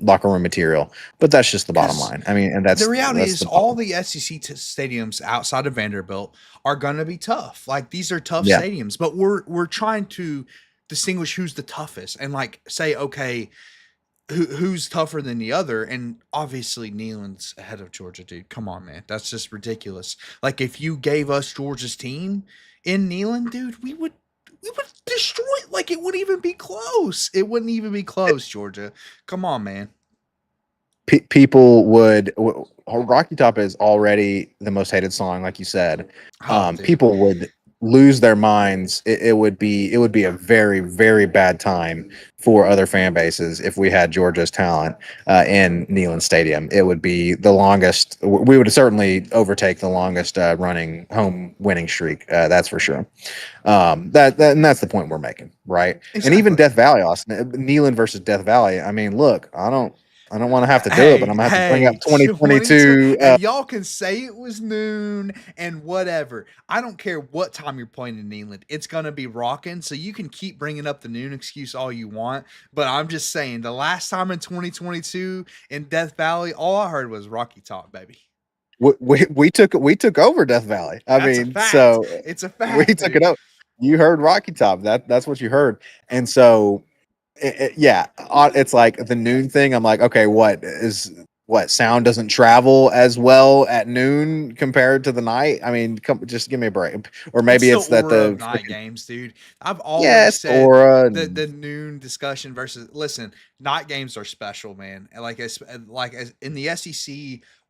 locker room material, but that's just the bottom line. I mean, and The reality is the all the SEC stadiums outside of Vanderbilt are going to be tough. Like these are tough yeah. stadiums, but we're trying to distinguish who's the toughest and like say, okay, who's tougher than the other, and obviously Neyland's ahead of Georgia, dude. Come on, man, that's just ridiculous. Like if you gave us Georgia's team in Neyland, dude, we would destroy it. Like it wouldn't even be close. It wouldn't even be close, Georgia. Come on, man. People would Rocky Top is already the most hated song, like you said. Oh, dude. People would lose their minds. It would be a very, very bad time for other fan bases if we had Georgia's talent in Neyland Stadium. It would be the longest. We would certainly overtake the longest running home winning streak. That's for sure. And that's the point we're making, right? Exactly. And even Death Valley, Austin, Neyland versus Death Valley. I mean, look, I don't I don't want to have to do it, but Hey, I'm gonna have to bring up hey, 2020, 2022. and y'all can say it was noon and whatever. I don't care what time you're playing in England. It's gonna be rocking. So you can keep bringing up the noon excuse all you want. But I'm just saying, the last time in 2022 in Death Valley, all I heard was Rocky Top, baby. We took over Death Valley. I That's a mean, fact. so It's a we fact, took it dude. over. You heard Rocky Top. That's what you heard. And so yeah, it's like the noon thing. I'm like, okay, what sound doesn't travel as well at noon compared to the night? I mean, just give me a break. Or It's maybe the it's that aura of the night freaking games, dude. I've yeah, always it's the said aura the and noon discussion versus listen, night games are special, man. And like as in the SEC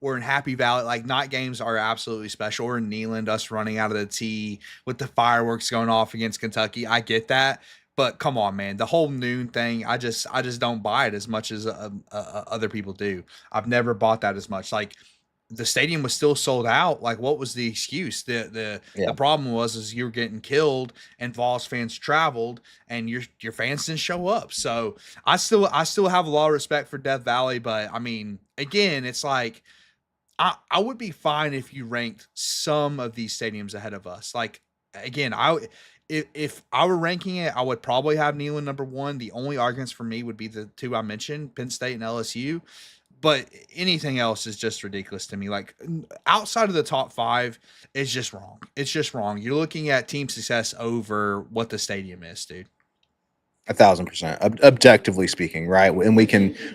or in Happy Valley, like night games are absolutely special. Or in Neyland, us running out of the tee with the fireworks going off against Kentucky. I get that. But come on, man, the whole noon thing, I just don't buy it as much as other people do. I've never bought that as much. Like the stadium was still sold out. Like, what was the excuse? The yeah, problem was is you were getting killed, and Vols fans traveled, and your fans didn't show up. So I still have a lot of respect for Death Valley, but I mean, again, it's like I would be fine if you ranked some of these stadiums ahead of us. Like again, if I were ranking it, I would probably have Neyland number one. The only arguments for me would be the two I mentioned, Penn State and LSU. But anything else is just ridiculous to me. Like outside of the top five, it's just wrong. It's just wrong. You're looking at team success over what the stadium is, dude. 1,000%. Objectively speaking, right? And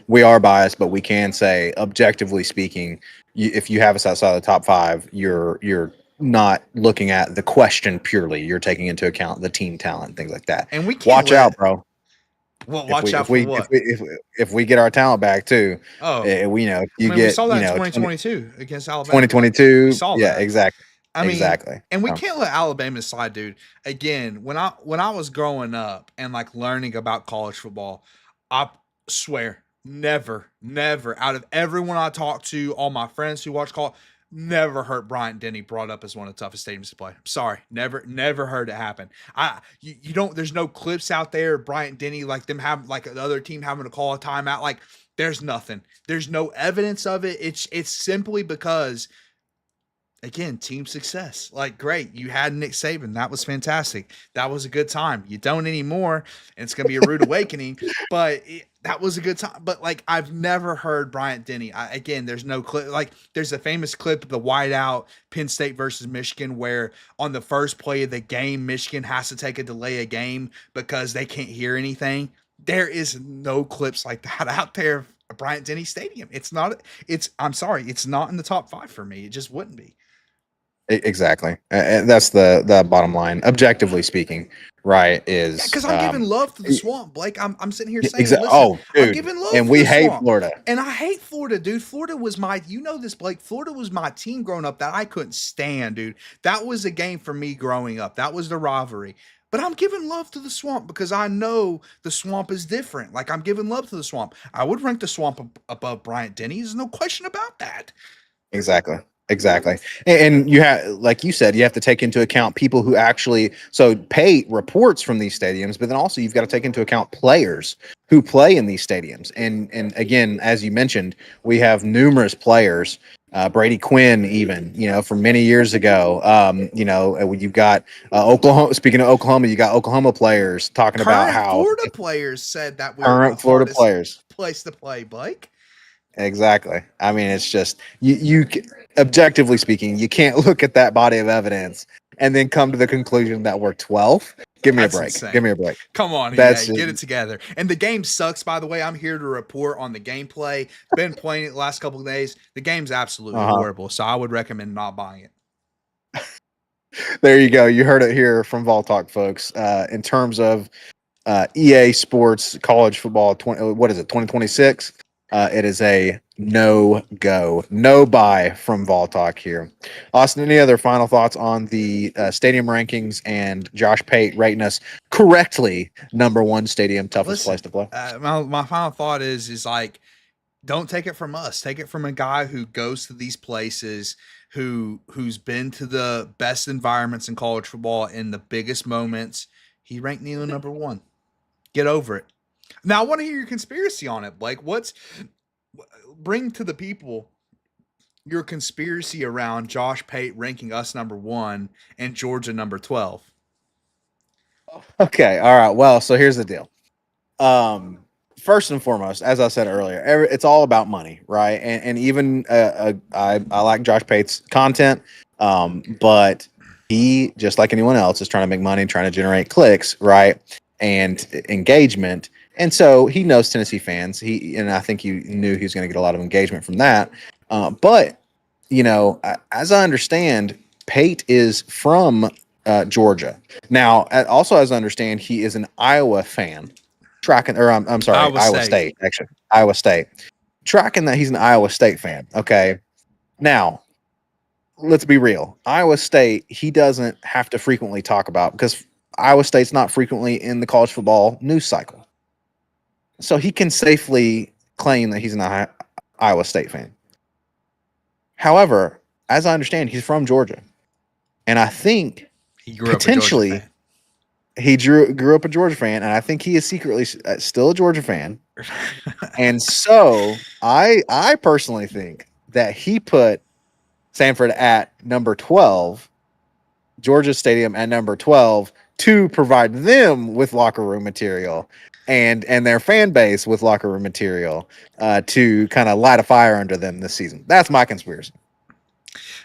we are biased, but we can say, objectively speaking, if you have us outside of the top five, you're not looking at the question purely. You're taking into account the team talent, things like that. And we can't Watch out, let bro. well If watch we out if for we if what? we if we get our talent back too, Oh, we I you mean, we get saw that in 2022 against Alabama. Like we 2022. saw Yeah, that. exactly, I mean, exactly. and we So, can't let Alabama slide, dude. Again, when I was growing up and like learning about college football, I swear, never out of everyone I talked to, all my friends who watch college, never heard Bryant Denny brought up as one of the toughest stadiums to play. I'm sorry, never heard it happen. You don't. There's no clips out there. Bryant Denny like them have like the other team having to call a timeout. Like there's nothing. There's no evidence of it. It's simply because again, team success. Like, great, you had Nick Saban. That was fantastic. That was a good time. You don't anymore, and it's gonna be a rude awakening. But that was a good time. But like, I've never heard Bryant Denny. Again, there's no clip. Like, there's a famous clip of the whiteout Penn State versus Michigan, where on the first play of the game, Michigan has to take a delay of game because they can't hear anything. There is no clips like that out there. Bryant Denny Stadium. It's not. It's. I'm sorry. It's not in the top five for me. It just wouldn't be. exactly. And that's the bottom line. Objectively speaking, right? Yeah, Is because I'm giving love to the swamp, Blake. I'm sitting here saying, exactly. listen, Oh, I'm dude, giving love and to we the hate swamp. Florida. And I hate Florida, dude. Florida was my, you know this, Blake. Florida was my team growing up that I couldn't stand, dude. That was a game for me growing up. That was the rivalry. But I'm giving love to the swamp because I know the swamp is different. Like I'm giving love to the swamp. I would rank the swamp above Bryant Denny. There's no question about that. Exactly. Exactly. And you have, like you said, you have to take into account people who actually so pay reports from these stadiums, but then also you've got to take into account players who play in these stadiums. And again, as you mentioned, we have numerous players, Brady Quinn, even, from many years ago. You've got Oklahoma. Speaking of Oklahoma, you got Oklahoma players talking about Current how Florida players said that we were the current Florida hardest players. place to play, Blake. Exactly. I mean, it's just objectively speaking, you can't look at that body of evidence and then come to the conclusion that we're 12th. Give me a That's break. Give insane. me a break. Come on, That's EA, just, get it together. And the game sucks, by the way. I'm here to report on the gameplay. Been playing it the last couple of days. The game's absolutely uh-huh. horrible, so I would recommend not buying it. There you go. You heard it here from Vol Talk, folks. In terms of EA Sports College Football, what is it? 2026. It is a no go, no buy from Vol Talk here. Austin, any other final thoughts on the stadium rankings and Josh Pate rating us correctly number one stadium toughest place Listen, to play? my final thought is like, don't take it from us. Take it from a guy who goes to these places, who's been to the best environments in college football in the biggest moments. He ranked Neal number one. Get over it. Now I want to hear your conspiracy on it, Blake. bring to the people your conspiracy around Josh Pate ranking us number 1 and Georgia number 12. Okay, all right. Well, so here's the deal. Um, First and foremost, as I said earlier, it's all about money, right? And even I like Josh Pate's content, but he, just like anyone else, is trying to make money, trying to generate clicks, right, and engagement. And so he knows Tennessee fans. And I think he knew he was going to get a lot of engagement from that. But as I understand, Pate is from Georgia. Now, also as I understand, he is an Iowa fan. Tracking, or I'm sorry, Iowa Iowa State. State, actually, Iowa State. Tracking that he's an Iowa State fan. Okay, now let's be real. Iowa State, he doesn't have to frequently talk about because Iowa State's not frequently in the college football news cycle, so he can safely claim that he's an Iowa State fan. However, as I understand, he's from Georgia, and I think He grew up a Georgia potentially fan. he grew up a Georgia fan, and I think he is secretly still a Georgia fan. And so I personally think that he put Sanford at number 12, Georgia Stadium at number 12 to provide them with locker room material and their fan base with locker room material to kind of light a fire under them this season. That's my conspiracy.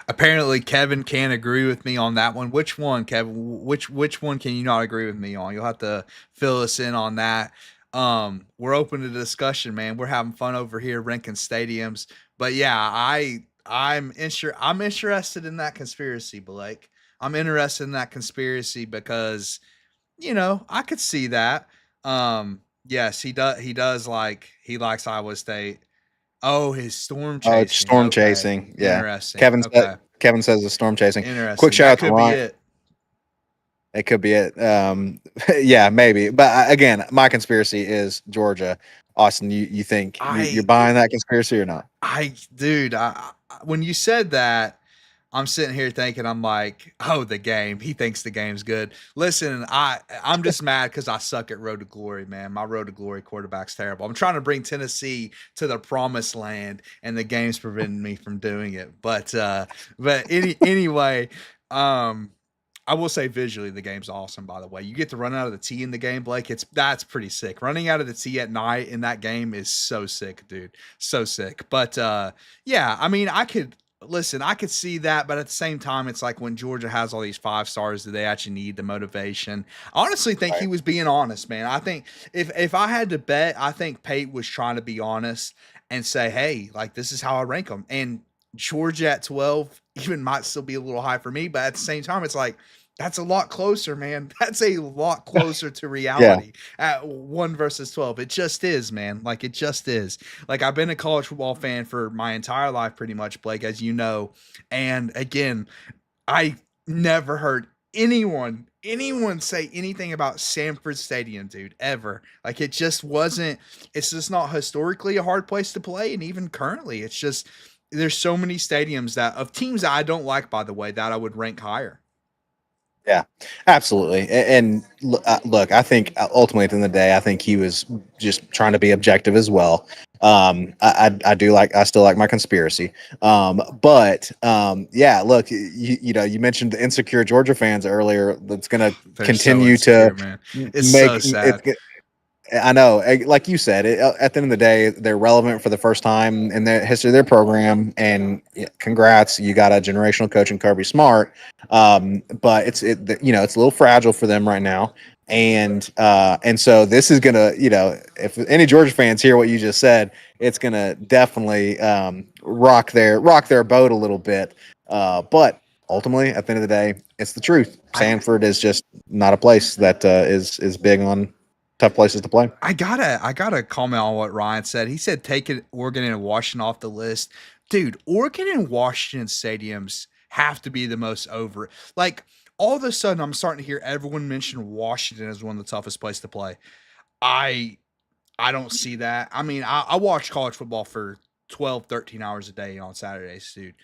Apparently, Kevin can't agree with me on that one. Which one, Kevin? Which one can you not agree with me on? You'll have to fill us in on that. We're open to discussion, man. We're having fun over here ranking stadiums. But yeah, I'm interested in that conspiracy, Blake. I'm interested in that conspiracy because I could see that. Yes, he does like he likes Iowa State. Oh, his storm Oh, it's chasing. storm Okay. chasing. Yeah. Interesting. Kevin said Okay. Kevin says it's storm chasing. Quick Interesting. shout That out to could be Ryan. it. It could be it. Yeah, maybe. But again, my conspiracy is Georgia. Austin, you think you're I buying that conspiracy or not? dude, when you said that, I'm sitting here thinking, I'm like, oh, the game. He thinks the game's good. Listen, I'm just mad because I suck at Road to Glory, man. My Road to Glory quarterback's terrible. I'm trying to bring Tennessee to the promised land, and the game's preventing me from doing it. But anyway, um, I will say visually the game's awesome. By the way, you get to run out of the tee in the game, Blake. That's pretty sick. Running out of the tee at night in that game is so sick, dude. So sick. But yeah, I mean, I could see that, but at the same time, it's like when Georgia has all these 5 stars, do they actually need the motivation? I honestly think he Right. was being honest, man. I think if I had to bet, I think Pate was trying to be honest and say, hey, like this is how I rank them. And Georgia at 12 even might still be a little high for me, but at the same time, it's like that's a lot closer, man. That's a lot closer to Yeah. reality at 1 versus 12. It just is, man. Like it just is. Like I've been a college football fan for my entire life, pretty much, Blake, as you know. And again, I never heard anyone say anything about Sanford Stadium, dude, ever. Like it just wasn't. It's just not historically a hard place to play, and even currently, it's just there's so many stadiums that of teams that I don't like, by the way, that I would rank higher. Yeah, absolutely. And look, I think ultimately at the end of the day, I think he was just trying to be objective as well. I do like, I still like my conspiracy. But yeah, look, you mentioned the insecure Georgia fans earlier. That's going to They're so continue to insecure, man. It's make so it. sad. I know, like you said, at the end of the day, they're relevant for the first time in the history of their program. And yeah, congrats, you got a generational coach in Kirby Smart. But it's a little fragile for them right now. And so this is gonna, if any Georgia fans hear what you just said, it's gonna definitely rock their boat a little bit. But ultimately, at the end of the day, it's the truth. I Sanford is just not a place that is big on tough places to play. I gotta comment on what Ryan said. He said taking Oregon and Washington off the list. Dude, Oregon and Washington stadiums have to be the most over. Like all of a sudden I'm starting to hear everyone mention Washington as one of the toughest places to play. I I don't see that. I mean, I watch college football for 12, 13 hours a day on Saturdays, dude.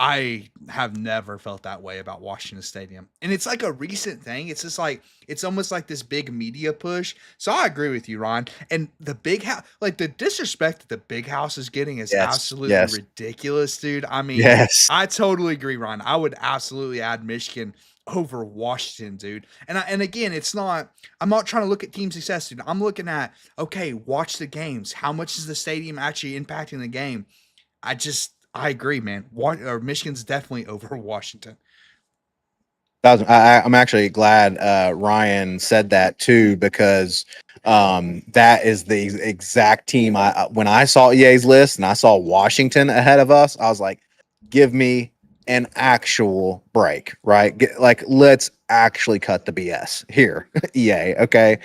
I have never felt that way about Washington Stadium. And it's like a recent thing. It's just like it's almost like this big media push. So I agree with you, Ron. And the big house, like the disrespect that the big house is getting is Yes, absolutely yes, ridiculous, dude. I mean, yes. I totally agree, Ron. I would absolutely add Michigan over Washington, dude. And again, I'm not trying to look at team success, dude. I'm looking at, okay, watch the games. How much is the stadium actually impacting the game? I agree, man. Michigan's definitely over Washington. I'm actually glad Ryan said that too, because that is the exact team. When I saw EA's list and I saw Washington ahead of us, I was like, give me an actual break, right? Like, let's actually cut the BS here, EA. Okay,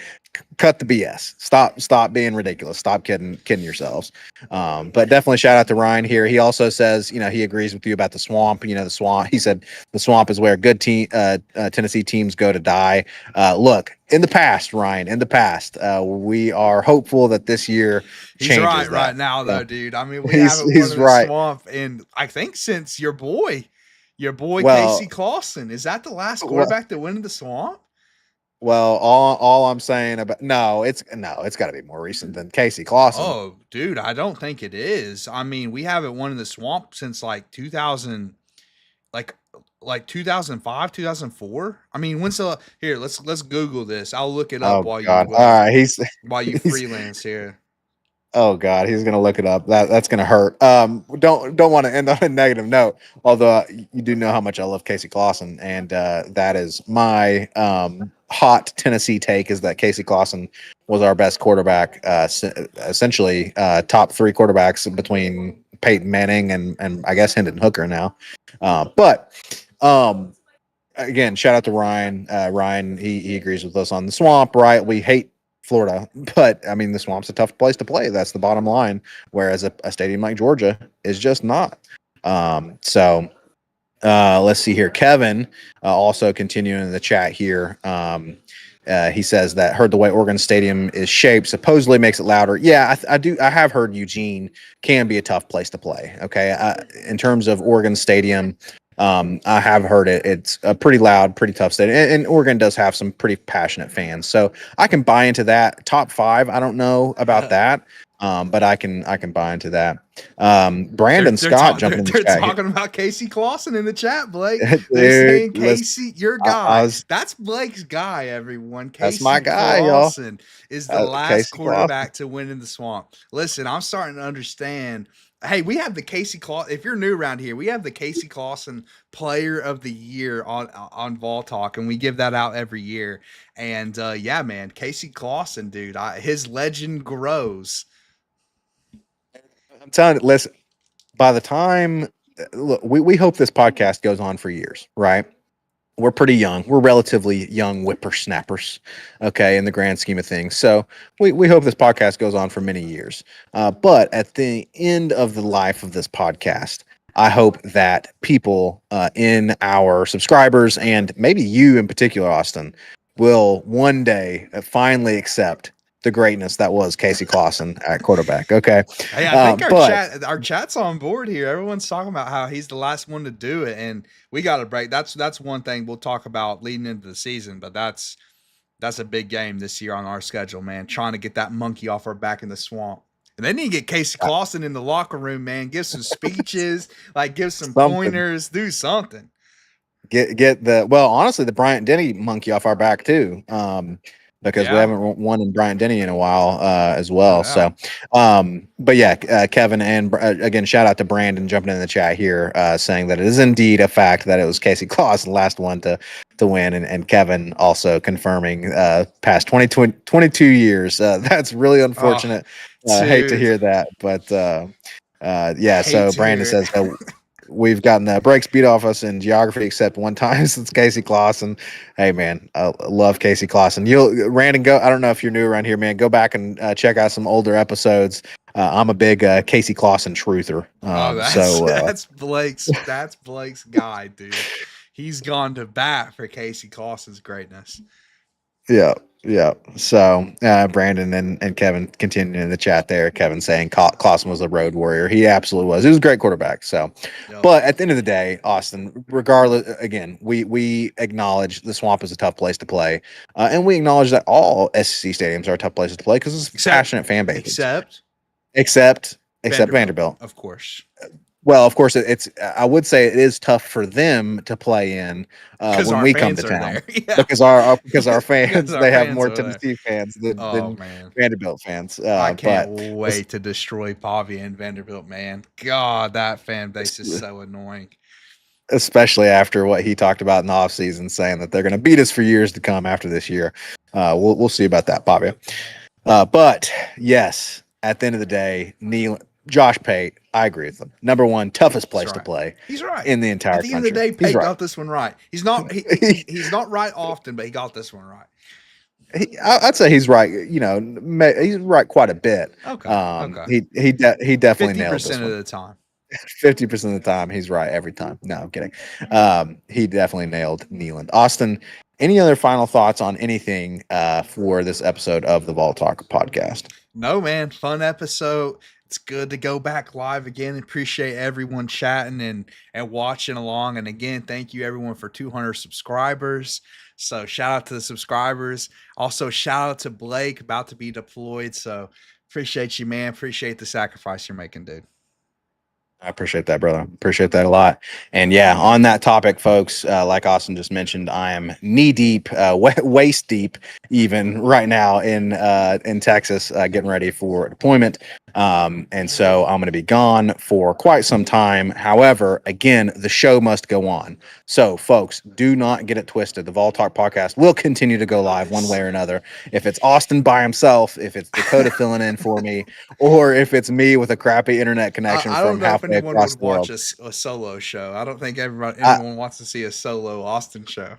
cut the BS. Stop being ridiculous. Stop kidding yourselves. But definitely shout out to Ryan here. He also says, he agrees with you about the swamp. The swamp. He said the swamp is where good Tennessee teams go to die. Look, in the past, Ryan, in the past, we are hopeful that this year He's changes right that. now, So though, dude. I mean, we haven't won he's in the right. swamp, and I think since your boy Casey Well, Clausen. Is that the last well, quarterback that went in the swamp? all I'm saying about it's got to be more recent than Casey Clausen. Oh, dude, I don't think it is. I mean, we haven't won in the swamp since like 2000, like 2005, 2004. I mean, when's the here? Let's Google this. I'll look it up Oh God! All right, while you he's freelance here. oh God, he's gonna look it up. That's gonna hurt. Don't want to end on a negative note. Although you do know how much I love Casey Clausen, and that is my hot Tennessee take is that Casey Clausen was our best quarterback, essentially top three quarterbacks between Peyton Manning and I guess Hendon Hooker now. But again, shout out to Ryan. Ryan, he agrees with us on the swamp, right? We hate Florida, but I mean, the swamp's a tough place to play. That's the bottom line. Whereas a stadium like Georgia is just not. So let's see here. Kevin also continuing in the chat here. He says that heard the way Oregon Stadium is shaped supposedly makes it louder. Yeah, I do. I have heard Eugene can be a tough place to play. Okay, in terms of Oregon Stadium, I have heard it. It's a pretty loud, pretty tough stadium, and Oregon does have some pretty passionate fans. So I can buy into that. Top five, I don't know about that, but I can buy into that. Brandon Scott jumping in the They're chat here. talking about Casey Clausen in the chat, Blake. They're Dude, saying listen, Casey, your I guy. was That's Blake's guy, everyone. that's my Casey guy, y'all. Clausen is the last Casey Clausen. quarterback to win in the swamp. Listen, I'm starting to understand. Hey, we have the Casey Clausen. If you're new around here, we have the Casey Clausen Player of the Year on Vol Talk, and we give that out every year. And yeah, man, Casey Clausen, dude, his legend grows. I'm telling you, listen, by the time look, we hope this podcast goes on for years, right? We're pretty young. We're relatively young whippersnappers, okay, in the grand scheme of things. So we hope this podcast goes on for many years. But at the end of the life of this podcast, I hope that people in our subscribers and maybe you in particular, Austin, will one day finally accept the greatness that was Casey Clausen at quarterback. Okay, Hey, I think but our chat's on board here. Everyone's talking about how he's the last one to do it, and we got to break. That's one thing we'll talk about leading into the season. But that's a big game this year on our schedule, man. Trying to get that monkey off our back in the swamp. And they need to get Casey Clausen in the locker room, man. Give some speeches, like give some something. pointers, do something. Get the well, honestly, the Bryant Denny monkey off our back too, because we Yeah, haven't won in Bryant Denny in a while as no well. So, doubt. but yeah, Kevin and again, shout out to Brandon jumping in the chat here, saying that it is indeed a fact that it was Casey Claus, the last one to win, and Kevin also confirming past 22 years. That's really Oh, unfortunate. Hate to dude, hear that, but yeah. hate So to hear Brandon it. says that. We've gotten the brakes beat off us in geography except one time since Casey Clausen. Hey man, I love Casey Clausen. Randon, go. I don't know if you're new around here, man. Go back and check out some older episodes. I'm a big Casey Clausen truther. Oh, that's So that's Blake's guy, dude. He's gone to bat for Casey Clausen's greatness. Yeah, yeah. So Brandon and Kevin continuing in the chat there. Kevin saying Clausen was a road warrior. He absolutely was. He was a great quarterback. So, Yep. but at the end of the day, Austin, regardless, again, we acknowledge the Swamp is a tough place to play, and we acknowledge that all SEC stadiums are tough places to play because it's Except passionate fan bases, except except Vanderbilt, Vanderbilt. of course. Well, of course, it's. I would say it is tough for them to play in Because when our we come to fans are town there. Yeah. because our Because fans our they have fans more are there. Tennessee fans Oh than man. Vanderbilt fans. I can't But wait to destroy Pavia and Vanderbilt, man. God, that fan base is so annoying. especially after what he talked about in the offseason, saying that they're going to beat us for years to come after this year. We'll see about that, Pavia. But yes, at the end of the day, Josh Pate, I agree with him. Number one, toughest He's place to right. play He's right. in the At entire the end of the country. day, He's Pate right. got this one right. He's not he's not right often, but he got this one right. I'd say he's right. He's right quite a bit. Okay. Okay. He definitely nailed this 50% of one. the time. 50% of the time, he's right every time. No, I'm kidding. He definitely nailed Neyland. Austin, any other final thoughts on anything for this episode of the Vault Talk podcast? No, man, fun episode. It's good to go back live again. Appreciate everyone chatting and watching along. And again, thank you everyone for 200 subscribers. So shout out to the subscribers. Also shout out to Blake about to be deployed. So appreciate you, man. Appreciate the sacrifice you're making, dude. I appreciate that, brother. Appreciate that a lot. And yeah, on that topic, folks, like Austin just mentioned, I am knee deep, waist deep, even right now in Texas, getting ready for deployment. And so I'm going to be gone for quite some time. However, again, the show must go on. So, folks, do not get it twisted. The Vol Talk podcast will continue to go live one way or another. If it's Austin by himself, if it's Dakota filling in for me, or if it's me with a crappy internet connection I don't from know if halfway anyone across would the watch world. a solo show. I don't think I, anyone wants to see a solo Austin show.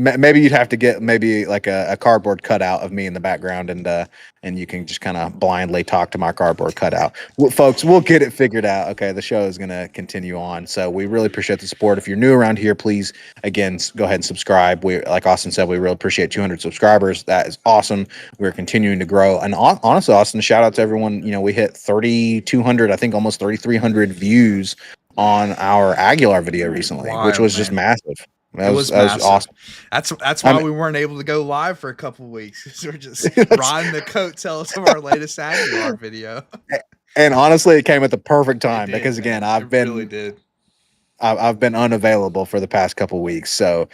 Maybe you'd have to get maybe like a cardboard cutout of me in the background, and you can just kind of blindly talk to my cardboard cutout. Well, folks, we'll get it figured out. Okay, the show is going to continue on, so we really appreciate the support. If you're new around here, please again go ahead and subscribe. We, like Austin said, we really appreciate 200 subscribers. That is awesome. We're continuing to grow, and honestly, Austin, shout out to everyone. We hit 3,200, I think almost 3,300 views on our Aguilar video recently, which Wild, was just man. massive. It was That was massive. awesome. That's I why mean, we weren't able to go live for a couple of weeks. 'Cause we're just riding the coattails of our latest Aguilar video. and honestly, it came at the perfect It time did, because again, man. It really did. I've been unavailable for the past couple weeks, so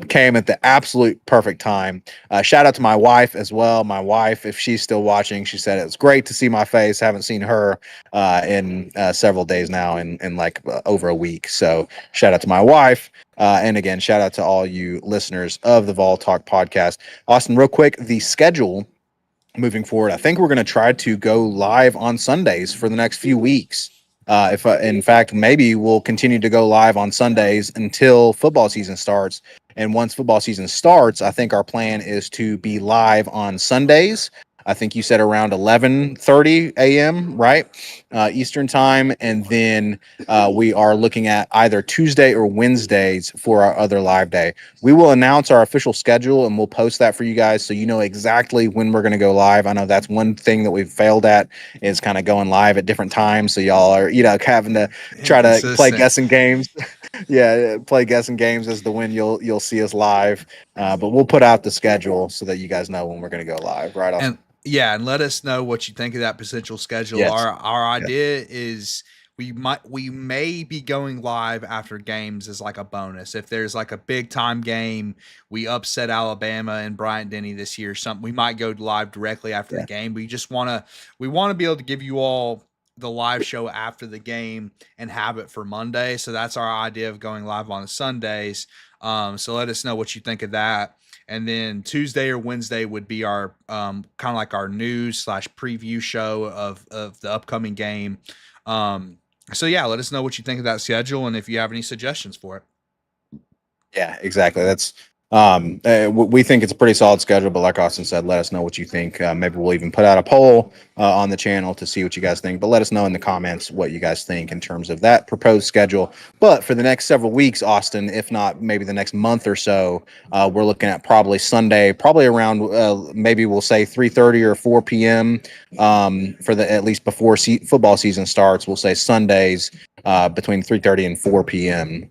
came at the absolute perfect time. Shout out to my wife as well. My wife, if she's still watching, she said it's great to see my face. Haven't seen her in several days now, in like over a week. So shout out to my wife. And again, shout out to all you listeners of the Vol Talk podcast. Austin, real quick, the schedule moving forward, I think we're going to try to go live on Sundays for the next few weeks. If in fact, maybe we'll continue to go live on Sundays until football season starts. And once football season starts, I think our plan is to be live on Sundays. I think you said around 11:30 a.m., right? Eastern time. And then we are looking at either Tuesday or Wednesdays for our other live day. We will announce our official schedule and we'll post that for you guys so you know exactly when we're going to go live. I know that's one thing that we've failed at is kind of going live at different times. So y'all are, having to try to play Inconsistent. guessing games. Yeah, play guessing games as to when you'll see us live. But we'll put out the schedule so that you guys know when we're going to go live. Right, And Austin? yeah, and let us know what you think of that potential schedule. Yes. Our Yes. idea is we may be going live after games as like a bonus. If there's like a big time game, we upset Alabama and Bryant Denny this year, something we might go live directly after the Yeah. game. We want to be able to give you all the live show after the game and have it for Monday. So that's our idea of going live on Sundays. So let us know what you think of that. And then Tuesday or Wednesday would be our kind of like our news / preview show of the upcoming game. So yeah, let us know what you think of that schedule and if you have any suggestions for it. Yeah, exactly. We think it's a pretty solid schedule, but like Austin said, let us know what you think. Maybe we'll even put out a poll on the channel to see what you guys think. But let us know in the comments what you guys think in terms of that proposed schedule. But for the next several weeks, Austin, if not maybe the next month or so, we're looking at probably Sunday, probably around maybe we'll say 3:30 or 4 p.m. For the at least before football season starts. We'll say Sundays between 3:30 and 4 p.m.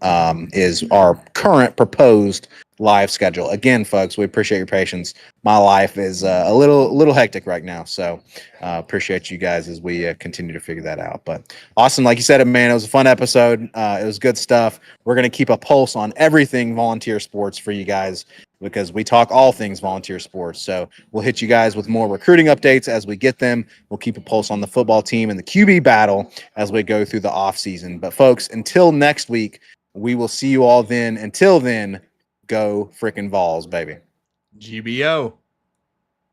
Is our current proposed live schedule. Again, folks, we appreciate your patience. My life is a little hectic right now, so appreciate you guys as we continue to figure that out. But Austin, like you said, man, it was a fun episode. It was good stuff. We're gonna keep a pulse on everything volunteer sports for you guys because we talk all things volunteer sports. So we'll hit you guys with more recruiting updates as we get them. We'll keep a pulse on the football team and the QB battle as we go through the off season. But folks, until next week, we will see you all then. Until then, go frickin' Vols, baby. GBO.